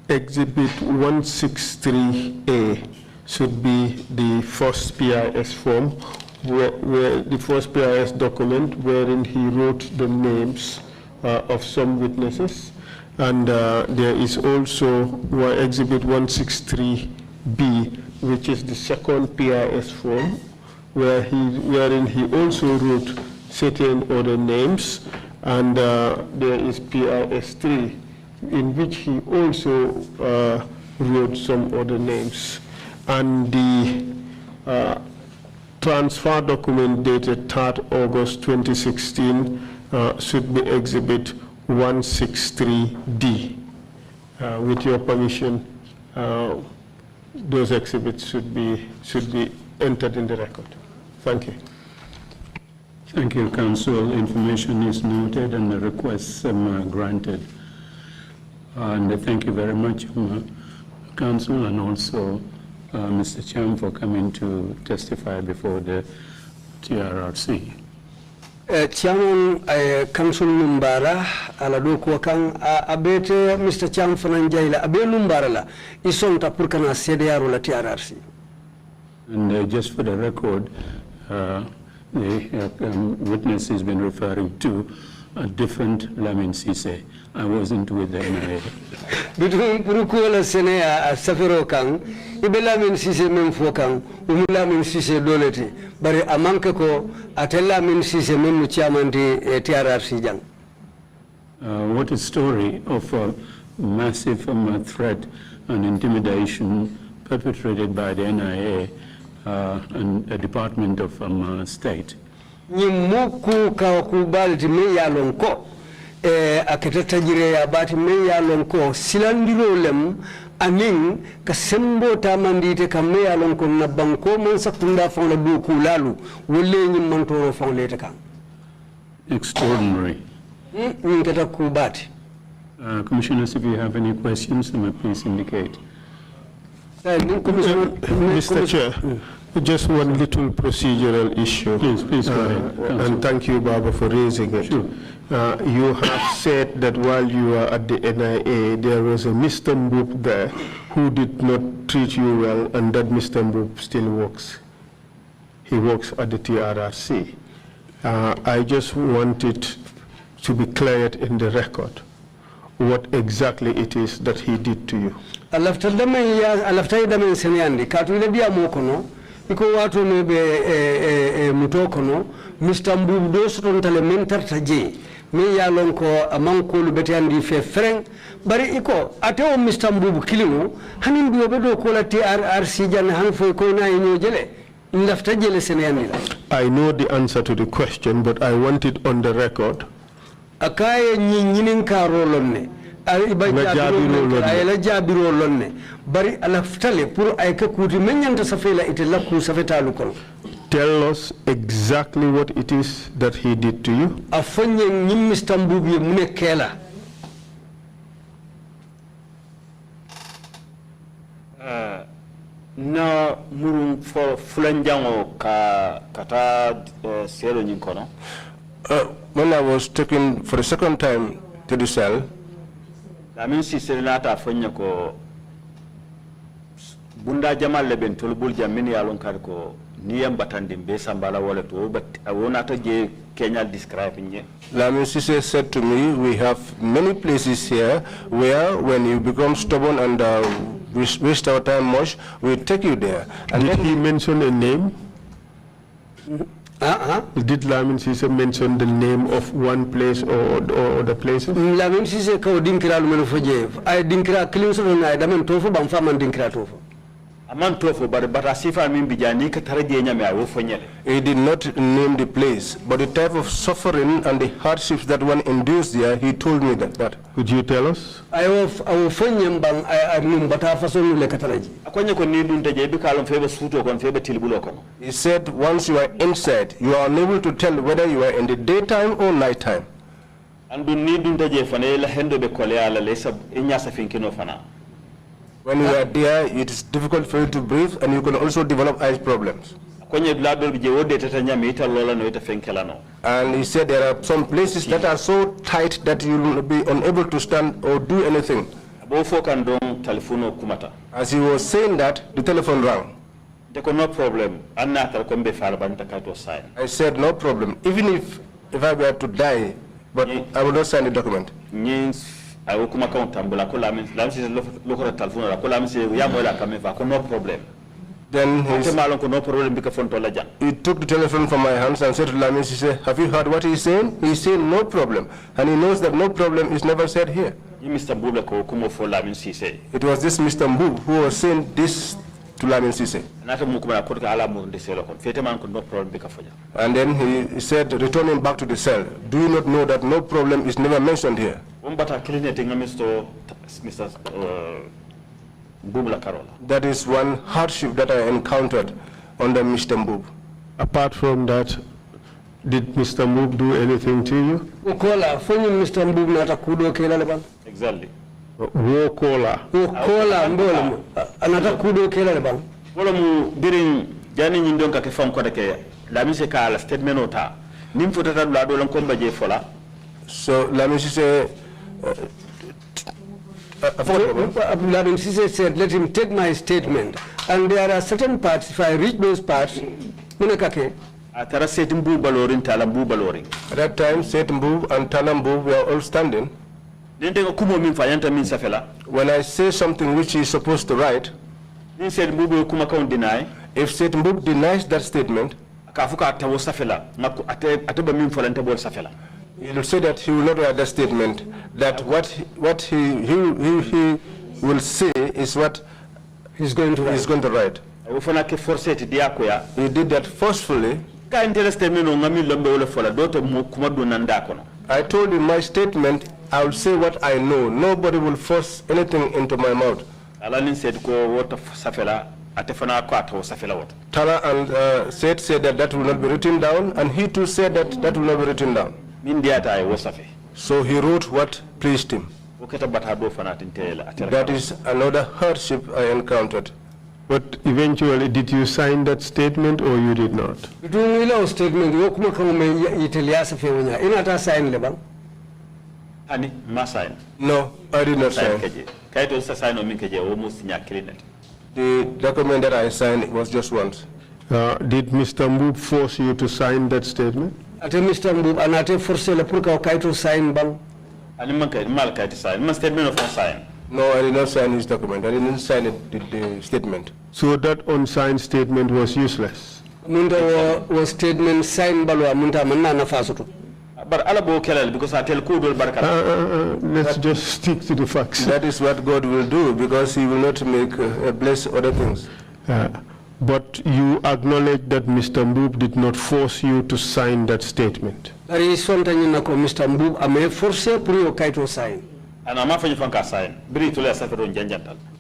Exhibit 163A should be the first PIS form, where the first PIS document wherein he wrote the names of some witnesses. And there is also Exhibit 163B, which is the second PIS form, wherein he also wrote certain other names. And there is PIS 3, in which he also wrote some other names. And the transfer document dated 3rd August 2016 should be Exhibit 163D. With your permission, those exhibits should be entered in the record. Thank you. Thank you, Counsel. Information is noted and the requests granted. And thank you very much, Counsel, and also Mr. Cham for coming to testify before the TRRC. Chairman Council Lumbara ala do ko kan abete Mr. Cham Fananjaila abe Lumbara la isonta pour kana CDR la TRRC. And just for the record, the witness has been referring to a different Lamin Sise. I wasn't with the NIA. Between Purukola Senea Safiro Kang, Ibelamin Sise Memfokang, Umulamin Sise Doleti, but a Mankako, Atelamin Sise Memu Chairman de TRRC Jang. What a story of a massive threat and intimidation perpetrated by the NIA and the Department of State. Nimuku Kawakubalti Meyalonko. Akatata jire ya bati meya lonko silandiro lem aning kasembo tamandite ka meya lonko na banko man sakunda fon du kulalu wolle nyim mantoro fon lete kan. Extraordinary. Ngata kubati. Commissioners, if you have any questions, please indicate. Mr. Chair, just one little procedural issue. Please go ahead. And thank you, Baba, for raising it. Sure. You have said that while you were at the NIA, there was a Mr. Mboop there who did not treat you well, and that Mr. Mboop still works. He works at the TRRC. I just wanted to be cleared in the record what exactly it is that he did to you. Alafta damen senyandi katu ile dia mokono iko watu mebe mutokono Mr. Mboop do soton tale mentar taje mi ya lonko amanko lubete andi fe freng bari iko ateo Mr. Mboop kilimo hanin biyo bedo ko la TRRC jan han fo ko na ñoo jele ndafta jele senyandi la. I know the answer to the question, but I want it on the record. Akaye ñinin karo lonne ayela jabiro lonne bari alaftale pour ay ka kuti menyanta safela ite lakku safetalu kon. Tell us exactly what it is that he did to you. Afonye ñim Mr. Mboop ye mune kela. Na murum for fulanjango kata selo nyinkono. When I was taken for the second time to the cell, Lamin Sise lata fanya ko bunda jamal leben tolbul jamini yalon kar ko niyam batandi be sambala wala to but wona to je Kenya describing. Lamin Sise said to me, we have many places here where when you become stubborn and waste our time much, we take you there. And did he mention a name? Did Lamin Sise mention the name of one place or the places? Lamin Sise ko dinkira lu menu foje ay dinkira kilim so na damen tofu bam faman dinkira tofu. Aman tofu but asifa min bijani ka taraje nyame awo fonyele. He did not name the place, but the type of suffering and the hardships that one induced there, he told me that. Could you tell us? Awo fonyem bang ay num bata façon le kataraji. Akonye ko ni dun taje bi kalon febe suto kon febe tilbulo kon. He said once you are inside, you are unable to tell whether you are in the daytime or nighttime. And dun ni dun taje fane la hendo be kole ala le sab inya sa finkino fana. When you are there, it is difficult for you to breathe, and you can also develop eye problems. And he said there are some places that are so tight that you will be unable to stand or do anything. As he was saying that, the telephone rang. No problem. I said, no problem. Even if I were to die, but I will not sign the document. No problem. Then he took the telephone from my hands and said to Lamin, he said, have you heard what he's saying? He's saying no problem. And he knows that no problem is never said here. It was this Mr. Mbub who was saying this to Lamin Sise. And then he said, returning back to the cell, do you not know that no problem is never mentioned here? That is one hardship that I encountered under Mr. Mbub. Apart from that, did Mr. Mbub do anything to you? Exactly. Wokola. Another kudo kela lebang. During Jani Nindonka Kefam Kodake, Lamise Kala statement ota. Nimfutata Lado Lankomba J Fola. So Lamise said, let him take my statement. And there are certain parts, if I reach those parts, Munakake. At that time, Setumbu and Talambu were all standing. When I say something which he is supposed to write, if Setumbu denies that statement, he will say that he will not write that statement, that what he will say is what he's going to write. He did that forcefully. I told him my statement, I will say what I know. Nobody will force anything into my mouth. Tala and said that will not be written down, and he too said that will not be written down. So he wrote what pleased him. That is another hardship I encountered. But eventually, did you sign that statement or you did not? Statement. No, I did not sign. The document that I signed was just once. Did Mr. Mbub force you to sign that statement? Mr. Mbub, anate force le purka kaito sign bang. No, I did not sign his document. I didn't sign the statement. So that unsigned statement was useless? Munda was statement signed balwa munda manna na fasutu. But because I tell let's just stick to the facts. That is what God will do, because he will not make bless other things. But you acknowledge that Mr. Mbub did not force you to sign that statement. Mr. Mbub ame force pour kaito sign. And I'm after you sign.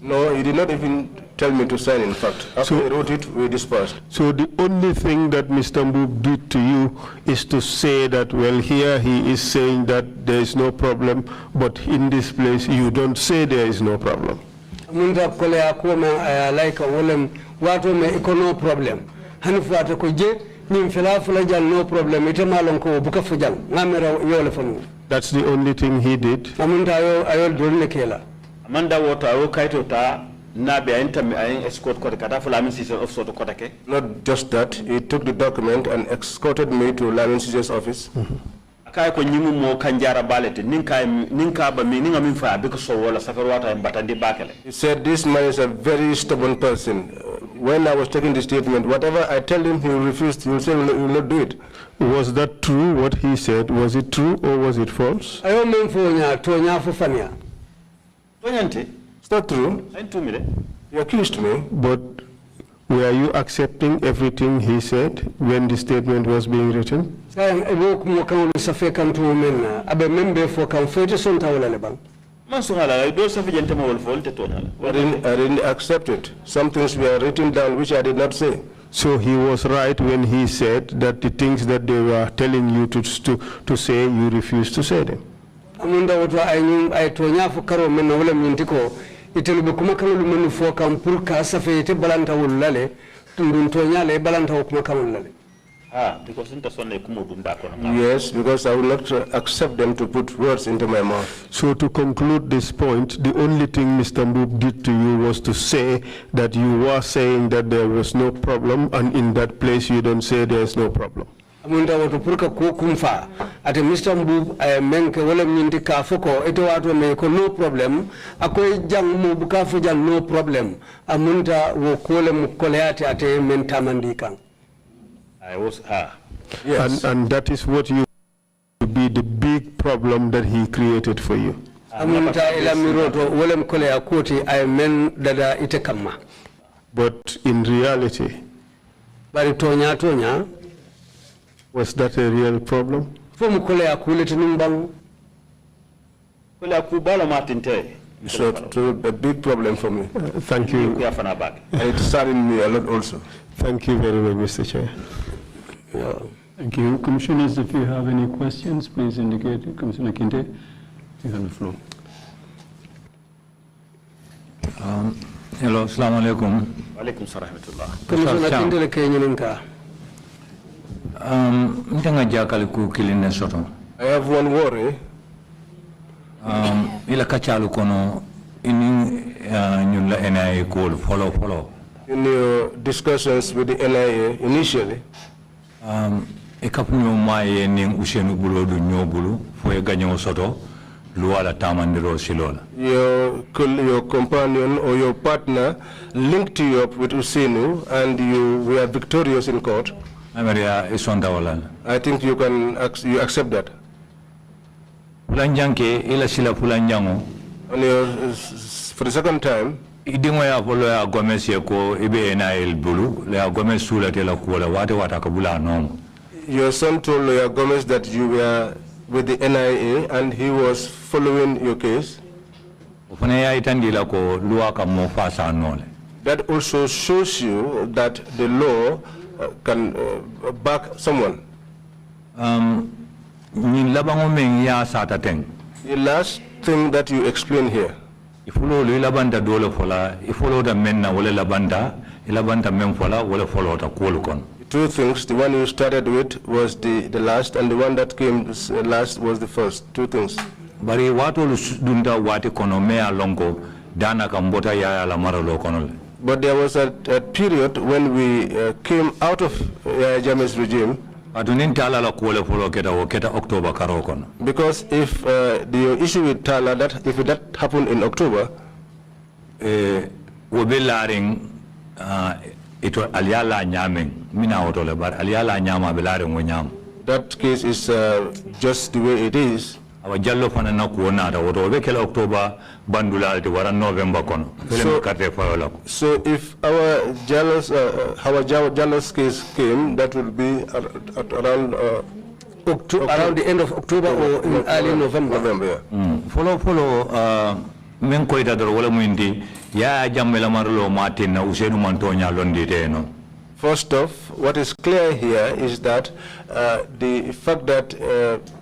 No, he did not even tell me to sign, in fact. After he wrote it, we dispersed. So the only thing that Mr. Mbub did to you is to say that, well, here he is saying that there is no problem, but in this place you don't say there is no problem. Munda kole akoma like a wolem wato me no problem. Hanifu atakoje ni mfela jal no problem itamalon ko buka fujal ngamera yole fonu. That's the only thing he did. Amunda ayol dorne kela. Amanda water ayo kaito ta nabe intam escort ko kata fu Lamin Sise office to kotake. Not just that, he took the document and escorted me to Lamin Sise's office. Kay ko nyimu mo kanjara balete ninka ba mi ninga min fa because so wala safar wata batandi bakele. He said this man is a very stubborn person. When I was taking the statement, whatever I tell him, he will refuse. He will say he will not do it. Was that true, what he said? Was it true or was it false? It's not true. He accused me. But were you accepting everything he said when the statement was being written? I didn't accept it. Some things were written down which I did not say. So he was right when he said that the things that they were telling you to say, you refused to say them. itelu be kuma kanulu menu fo kam pour ka safe ite balanta wulale tundun to nyale balanta wo kuma kanulu. Because yes, because I will not accept them to put words into my mouth. So to conclude this point, the only thing Mr. Mbub did to you was to say that you were saying that there was no problem, and in that place you don't say there is no problem. Amunda wato purka ko kumfa ate Mr. Mbub menke wala nyindi ka foko ete wato me ko no problem akoy jang mu buka fu jang no problem amunda wo kole mu koleate ate menta mandikan. I was Yes. And that is what you be the big problem that he created for you. Amunda ila miroto wala mu kole akoti ay men dada ite kamma. But in reality, Bari tonya was that a real problem? Fomu kole akule tinumbang. So a big problem for me. Thank you. And it saddened me a lot also. Thank you very much, Mr. Chair. Thank you. Commissioners, if you have any questions, please indicate. Commissioner Kinte, you have the floor. Hello, assalamu alaikum. Walaikum salam rahmatullah. Commissioner Kinte le kenyininka. Mtanga jakali ku kiline soto. I have one worry. Ila kachalu kono ini nyunla NIA call follow. In your discussions with the NIA initially, ekapunyo maye ning usenu bulo du nyobulu foye ganyo soto luala tamandiro silola. Your companion or your partner linked you up with Usenu and you were victorious in court. I think you can accept that. Pulanjanke ila sila pulanjango. For the second time, idingo ya polo ya Gomez yeko ibe NIL bulu le Gomez sula tela kuola wate watakabula nomo. Your son told Lawyer Gomez that you were with the NIA and he was following your case. That also shows you that the law can back someone. The last thing that you explain here. If you follow the men Two things. The one you started with was the last, and the one that came last was the first. Two things. But there was a period when we came out of Jammeh's regime. Because if the issue with Tala, if that happened in October, that case is just the way it is. Our Jallo Fanana Kuonada, what October, Bandula, November. So if our Jallo's case came, that will be around around the end of October or in early November. Yeah. Follow, men koita do wala muindi ya jammela marlo martin na usenu mantonya londite no. First off, what is clear here is that the fact that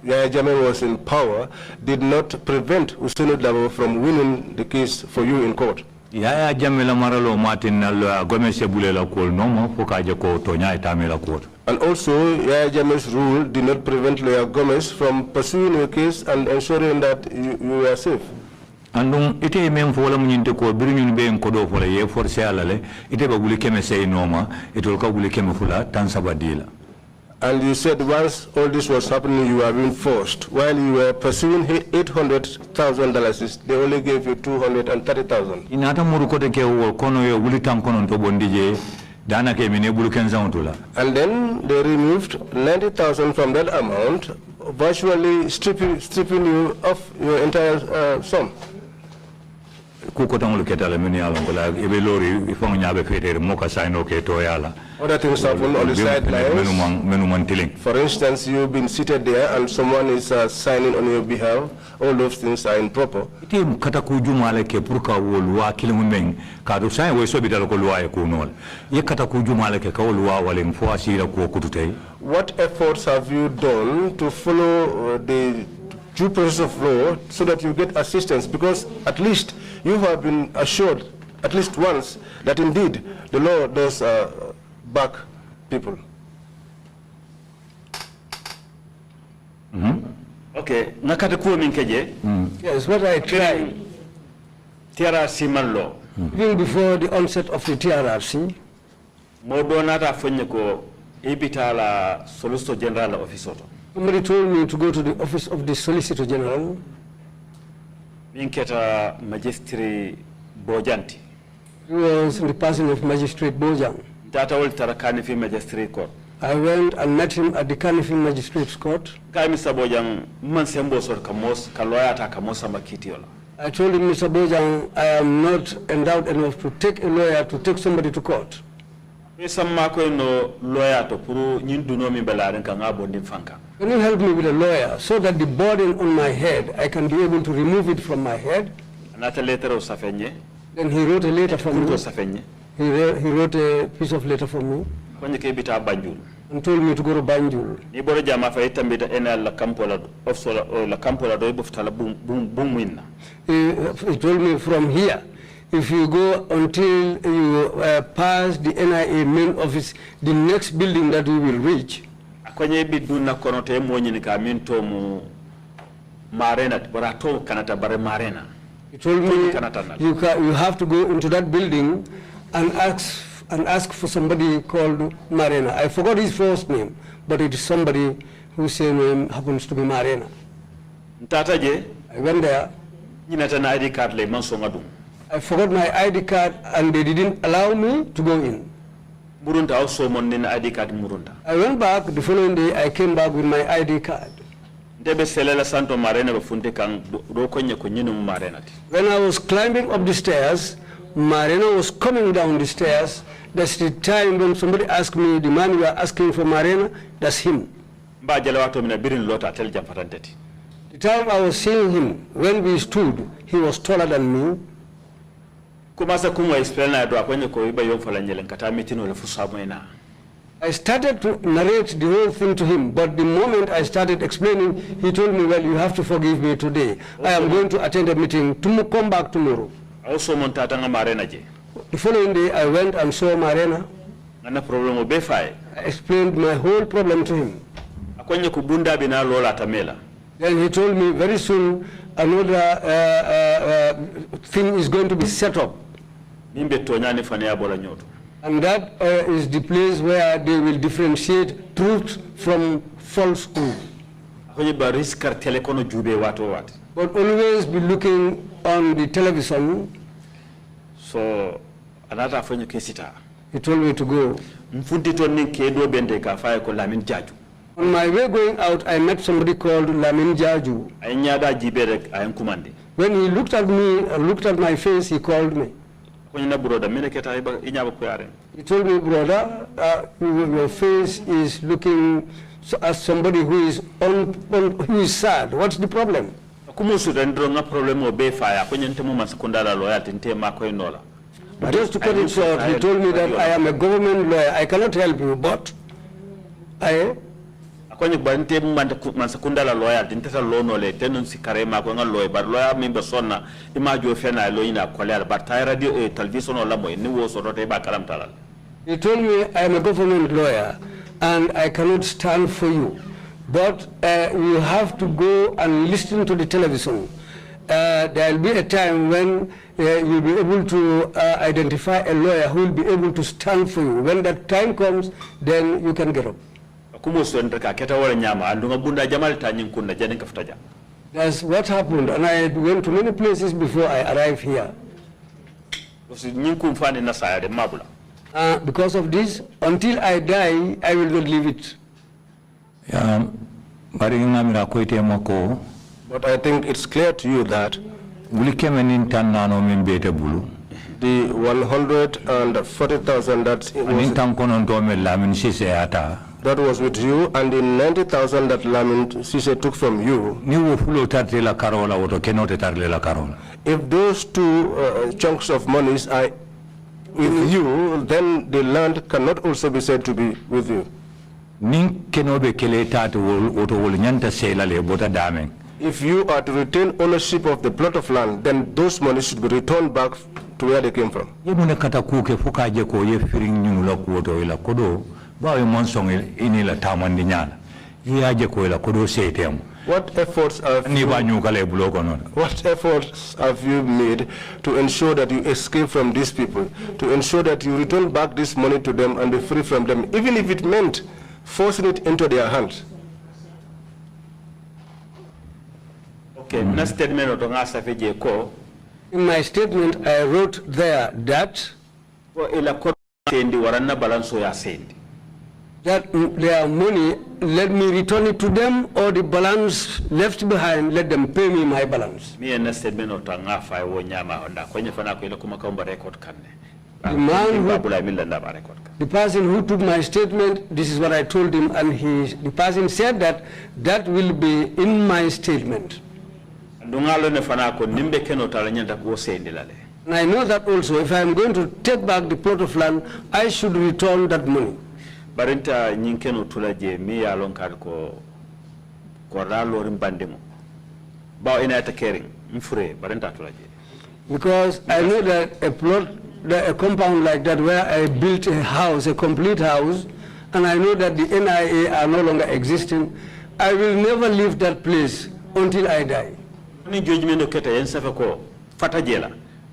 Yahya Jammeh was in power did not prevent Ousainou Darboe from winning the case for you in court. Yahya Jammeh la maralo martin na Gomez bulela kol nomo fokaje ko tonya itamela court. And also, Yahya Jammeh's rule did not prevent Lawyer Gomez from pursuing your case and ensuring that you were safe. Andung ite men fola munyinte ko birinyun be en kodo fola ye force alale ite ba guli keme say noma itol ka guli keme fula tan sabadila. And you said once all this was happening, you were being forced. While you were pursuing $800,000, they only gave you $230,000. Inata murukote ke wo kono yo guli tan kono to bondije dana ke mine bulu kenza utula. And then they removed $90,000 from that amount, virtually stripping you of your entire sum. Other things happen on the sidelines. For instance, you've been seated there and someone is signing on your behalf. All those things are improper. What efforts have you done to follow the due process of law so that you get assistance, because at least you have been assured at least once that indeed the law does back people. Okay, nakata kuwa minkeje. Yes, what I tried. TRRC man law. Even before the onset of the TRRC, Modonata fonye ko ibitala Solicitor General Office oto. somebody told me to go to the office of the Solicitor General. Minketa Magistrate Bojanti. He was in the person of Magistrate Bojang. Data will tarakani fi Magistrate Court. I went and met him at the Kanifing Magistrates Court. Kai Mr. Bojang man sembo sor kamos kaloya ta kamosa makitiola. I told him, Mr. Bojang, I am not endowed enough to take a lawyer to take somebody to court. No lawyer to puru nyinduno mi belarin kanga bondi fanka. Can you help me with a lawyer so that the burden on my head, I can be able to remove it from my head? Another letter of Safenye. Then he wrote a letter for me. Safenye. He wrote a piece of letter for me Kwenye kebita Banjul. and told me to go to Banjul. Ni boro jama fa itambita ena la campola ofsola o la campola do ibufutala bum winna. He told me from here, if you go until you pass the NIA main office, the next building that we will reach. Kwenye biduna konote mwenye ni kaminto mu marena barato kanata bare marena. He told me you have to go into that building and ask for somebody called Marena. I forgot his first name, but it is somebody whose same name happens to be Marena. Ntataje. I went there. Nyinata ID card le mansongadum. I forgot my ID card and they didn't allow me to go in. Murunta also mondin ID card murunta. I went back the following day. I came back with my ID card. Debe selela santo marena befunte kan do konye konyinu marena ti. When I was climbing up the stairs, Marena was coming down the stairs. That's the time when somebody asked me, the man you are asking for Marena, that's him. Ba jala watu mina birin lota tel jam fatanteti. The time I was seeing him, when we stood, he was taller than me. Kumasa kumwa explain na do akwenye ko iba yom fala nyele nkata mitino le fusamwena. I started to narrate the whole thing to him, but the moment I started explaining, he told me, well, you have to forgive me today. I am going to attend a meeting, to come back tomorrow. Also montatanga marena je. The following day, I went and saw Marena. Nana problem obefai. I explained my whole problem to him. Akwenye kubunda bina lola tamela. Then he told me very soon another thing is going to be set up. Nimbe tonyani fanya bola nyoto. And that is the place where they will differentiate truth from falsehood. But always be looking on the television. So another phone kesita. He told me to go. On my way going out, I met somebody called Lamin Jaju. When he looked at me, looked at my face, he called me. He told me, brother, your face is looking as somebody who is who is sad. What's the problem? Just to cut it short, he told me that I am a government lawyer. I cannot help you, but I. Kwenye bante mansakunda la lawyer dintesa lono le tenun sikarema ko ngal lawyer bar lawyer member sonna imajo fena lo ina kolera bar tay radio e television o lamo ni wo so rote ba kalam talal. He told me I am a government lawyer and I cannot stand for you, but you have to go and listen to the television. There will be a time when you'll be able to identify a lawyer who will be able to stand for you. When that time comes, then you can get up. That's what happened, and I went to many places before I arrived here. Because of this, until I die, I will not leave it. But I think it's clear to you that the 140,000 that was with you, and the 90,000 that Lamin Sise took from you, if those two chunks of monies are with you, then the land cannot also be said to be with you. If you are to retain ownership of the plot of land, then those monies should be returned back to where they came from. Ye mune kata kuke fuka je ko ye firing nyula kuoto ila kodo ba ye monsong ini la tamandi nyala. Ye aje ko ila kodo setem. What efforts have you made to ensure that you escape from these people, to ensure that you return back this money to them and be free from them, even if it meant forcing it into their hands? Okay, in my statement, I wrote there that their money, let me return it to them, or the balance left behind, let them pay me my balance. The person who took my statement, this is what I told him, and the person said that that will be in my statement. And I know that also, if I am going to take back the plot of land, I should return that money. Barenta nyinkeno tulaje mi ya lonkar ko ralo rimbandemo ba ina ta caring mfure barenta tulaje, because I know that a compound like that where I built a house, a complete house, and I know that the NIA are no longer existing, I will never leave that place until I die. Ni judgment oketa yensafe ko fatajela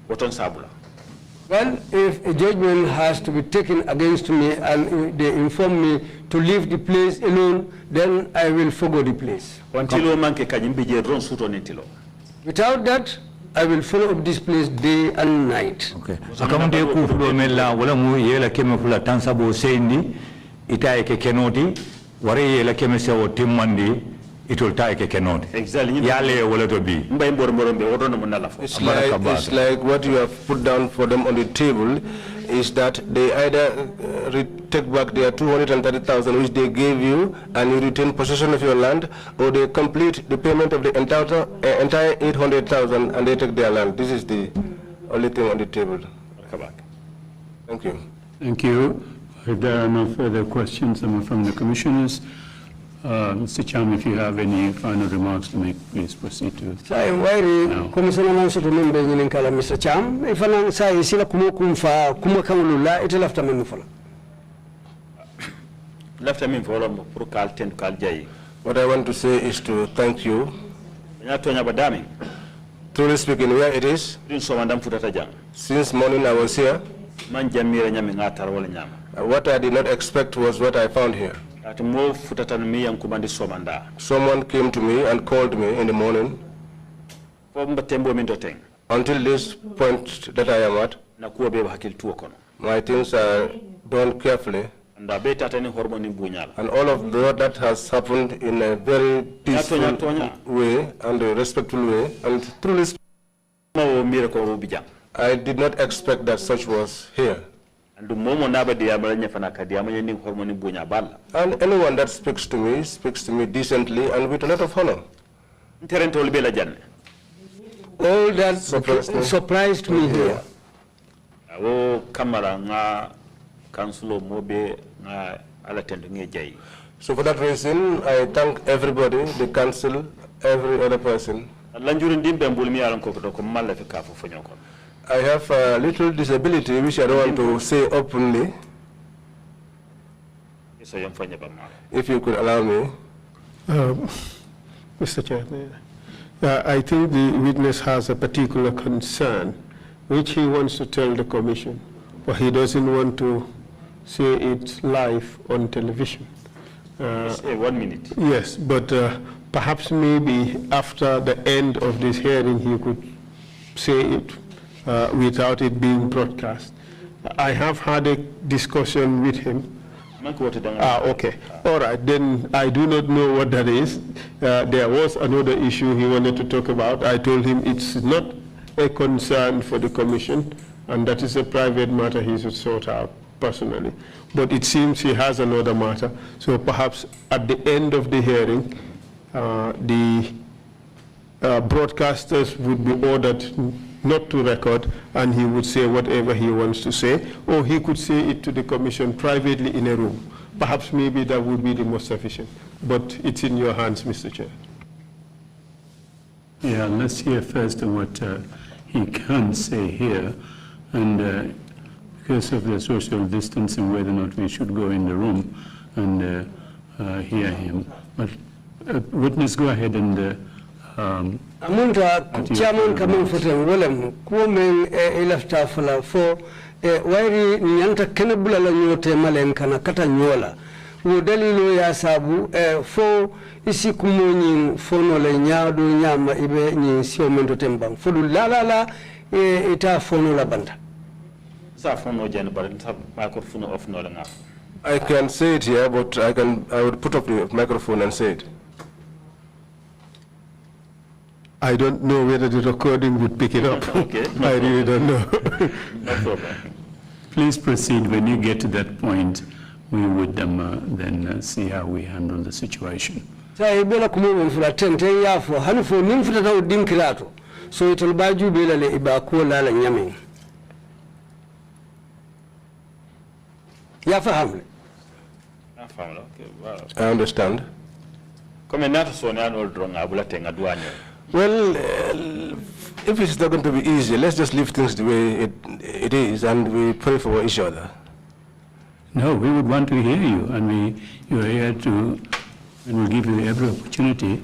woton sabula. Well, if a judgment has to be taken against me and they inform me to leave the place alone, then I will forgo the place. Without that, I will follow up this place day and night. Okay. Akamante kufudo mela wala mu yela keme fula tansabo sendi itaye ke kenoti ware yela keme se o timmandi itol taye ke kenoti. Exactly. Yale wala to bi. It's like what you have put down for them on the table is that they either take back their 230,000 which they gave you and you retain possession of your land, or they complete the payment of the entire 800,000 and they take their land. This is the only thing on the table. Thank you. Thank you. If there are no further questions from the commissioners, Mr. Cham, if you have any final remarks to make, please proceed to. Commissioner Mansour member Mr. Cham, if I say sila kumukumfa kumakamulula ite lafta memufala. Lafta memufala pro kal ten kal jai. What I want to say is to thank you. Truly speaking, where it is, since morning I was here. What I did not expect was what I found here. Someone came to me and called me in the morning. Until this point that I am at, my things are done carefully. And all of that has happened in a very peaceful way and a respectful way. And truly speaking, I did not expect that such was here. And anyone that speaks to me decently and with a lot of honor. All that surprised me here. So for that reason, I thank everybody, the council, every other person. I have a little disability which I don't want to say openly. If you could allow me. Mr. Chairman, I think the witness has a particular concern which he wants to tell the commission, but he doesn't want to say it live on television. 1 minute. Yes, but perhaps maybe after the end of this hearing he could say it without it being broadcast. I have had a discussion with him. Okay. All right, then I do not know what that is. There was another issue he wanted to talk about. I told him it's not a concern for the commission, and that is a private matter he should sort out personally. But it seems he has another matter. So perhaps at the end of the hearing, the broadcasters would be ordered not to record, and he would say whatever he wants to say, or he could say it to the commission privately in a room. Perhaps maybe that would be the most sufficient, but it's in your hands, Mr. Chair. Yeah, let's hear first what he can say here, and because of the social distancing, whether or not we should go in the room and hear him. But witness, go ahead and Amunta chairman kamen foten wolem ko men elafta fala fo wairi nyanta kenebula la nyote malen kana kata nyola wo dalilo ya sabu fo isi kumonyi fono le nyaado nyama ibe nyi sio mendo tembang fodu la ita fono la banda sa fono jen bar ta microphone off no la ngaf. I can say it here, but I would put up the microphone and say it. I don't know whether the recording would pick it up. Okay. I really don't know. No problem. please proceed. When you get to that point, we would then see how we handle the situation. Sai bela kumu mfula tente yafo hanufo nimfuta tau dinkilato so itolbaju bela le ibako lala nyame ya fahamle I understand. Well, if it's not going to be easy, let's just leave things the way it is and we pray for each other. No, we would want to hear you, and you are here to, and we'll give you every opportunity.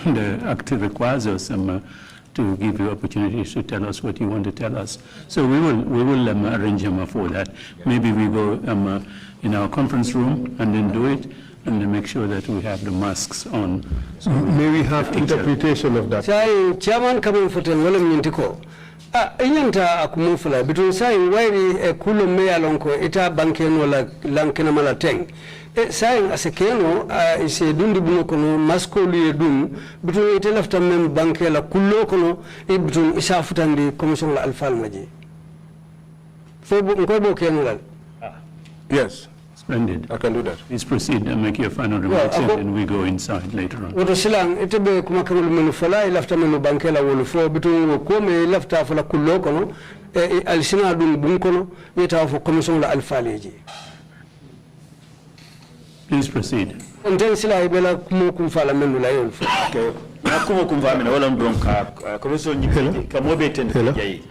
The act requires us to give you opportunities to tell us what you want to tell us. So we will arrange for that. Maybe we go in our conference room and then do it, and then make sure that we have the masks on. So may we have interpretation of that? Sai chairman coming for ten wala mintiko. Inyanta akumufula between sai wairi kulo meya lonko ita banken wala lankena mala teng. Sai asekeno ise dundi buno kono masko liye dum between ite lafta mem bankela kulo kono between isa futandi commission la alfal maji. Febo nkobo kenulal. Yes. Splendid. I can do that. Please proceed and make your final remarks, and then we go inside later on. Woto silang itebe kuma kamulu menu fala ilafta menu bankela wolu fo between wo kome ilafta fala kulo kono alisina dum bun kono yeta fo commission la alfaleji. Please proceed. Nten sila ibela kumu kumfala menu la yolu fo. Okay. Na kumu kumfamina wala ndonka commission nyingi kamobe tende jayi.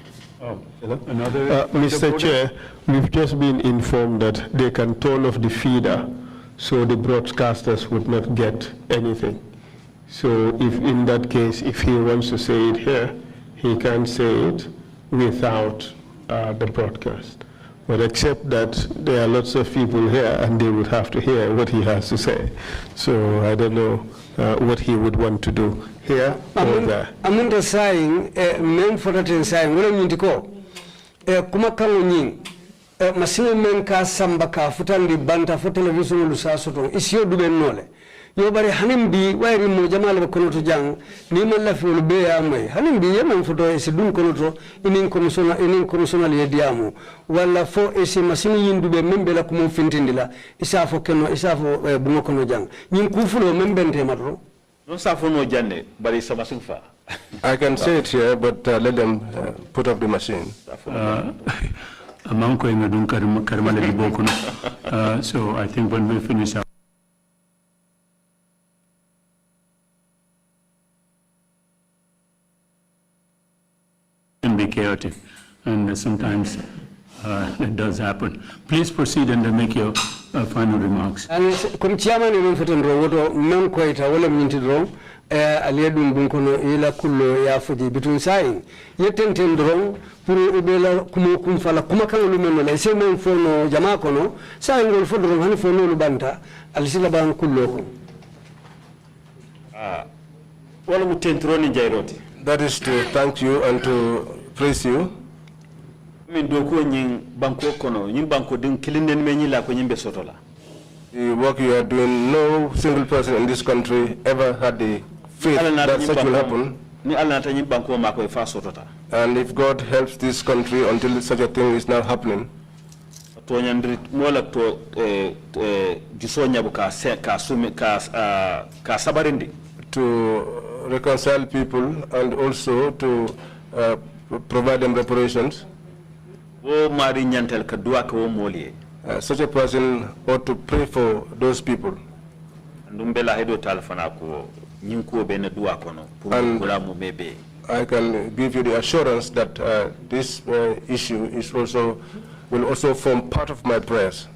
Oh, another. Mr. Chair, we've just been informed that they can turn off the feeder so the broadcasters would not get anything. So if in that case, if he wants to say it here, he can say it without the broadcast. But except that there are lots of people here and they would have to hear what he has to say. So I don't know what he would want to do here or there. Amunda saying, men for that saying, wala nyintiko, kuma kango nying, masimo men ka samba ka futandi banta for television lusa sotong, isyo dube nole. Yo bari hanimbi wairi mo jamala ba konoto jang ni man la fiul be amay hanimbi yemen foto e sidun konoto inin commissionnal ye diamu wala fo e si masimi yindube membe la ko mo fintindila isa fo kenno isa fo bungo kono jang nyin kufulo membente matro non sa fo no janne bari sa masin fa. I can say it here, but let them put up the machine. So I think when we finish our can be chaotic, and sometimes it does happen. Please proceed and make your final remarks. And comme chairman even foten ro woto men koyta wala minti ro aliyadum bunkono ila kullo ya fuji between saying yetenten ro pour ibela kumo kum fala kuma kan lu men la se men fono jama kono saying gol fodro han fono lu banta alisila ban kullo ko wala mu tentro ni jayroti. That is to thank you and to praise you. Min do ko nyin banko kono nyin banko din kilinden me nyila ko nyimbe sotola. The work you are doing, no single person in this country ever had the faith that such will happen. Ni alla nata nyin banko mako e fa sotota. And if God helps this country until such a thing is now happening, to nyandri mola to gisonya bu ka sabarindi to reconcile people and also to provide them reparations. Such a person ought to pray for those people. nyinko be na duwa kono pour And- kula mo mebe I can give you the assurance that this issue is will also form part of my prayers,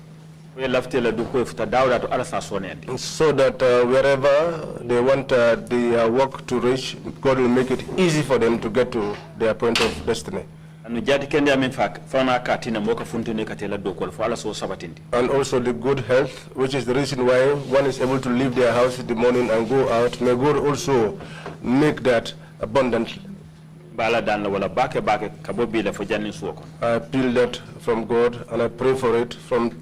we lafte la du ko futa dawda to ala sa sonendi so that wherever they want the work to reach, God will make it easy for them to get to their point of destiny. anu jadi kende amin fak fana katina moka funtune katela do ko fo ala so sabatindi And also the good health, which is the reason why one is able to leave their house in the morning and go out. May God also make that abundantly. bala dan la wala bake kabo bi la fo jannin suko I appeal that from God, and I pray for it from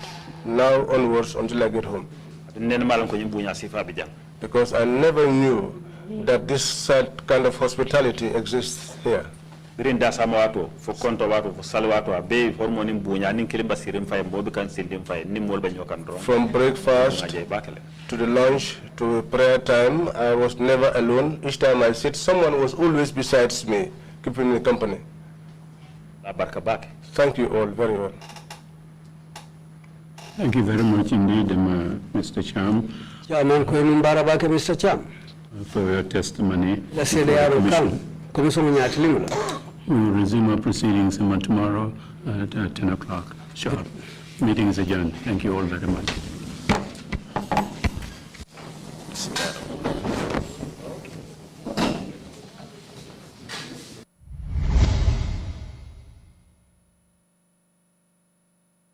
now onwards until I get home. nen malan ko nyimbunya sifa bi jam Because I never knew that this kind of hospitality exists here. birin da sama wato fo konto wato fo sal wato be hormone bunya nin kilimba sirim fay mbobi kan sindim fay nim mol ba nyokan don From breakfast ngaje bakale to the lunch to prayer time, I was never alone. Each time I sit, someone was always besides me, keeping me company. la barka bake Thank you all very well. Thank you very much indeed, Mr. Cham, Chairman ko min bara bake Mr. Cham for your testimony. la sede yaro kan commission nyati limula. We will resume our proceedings tomorrow at 10 o'clock sharp. Meeting is adjourned. Thank you all very much.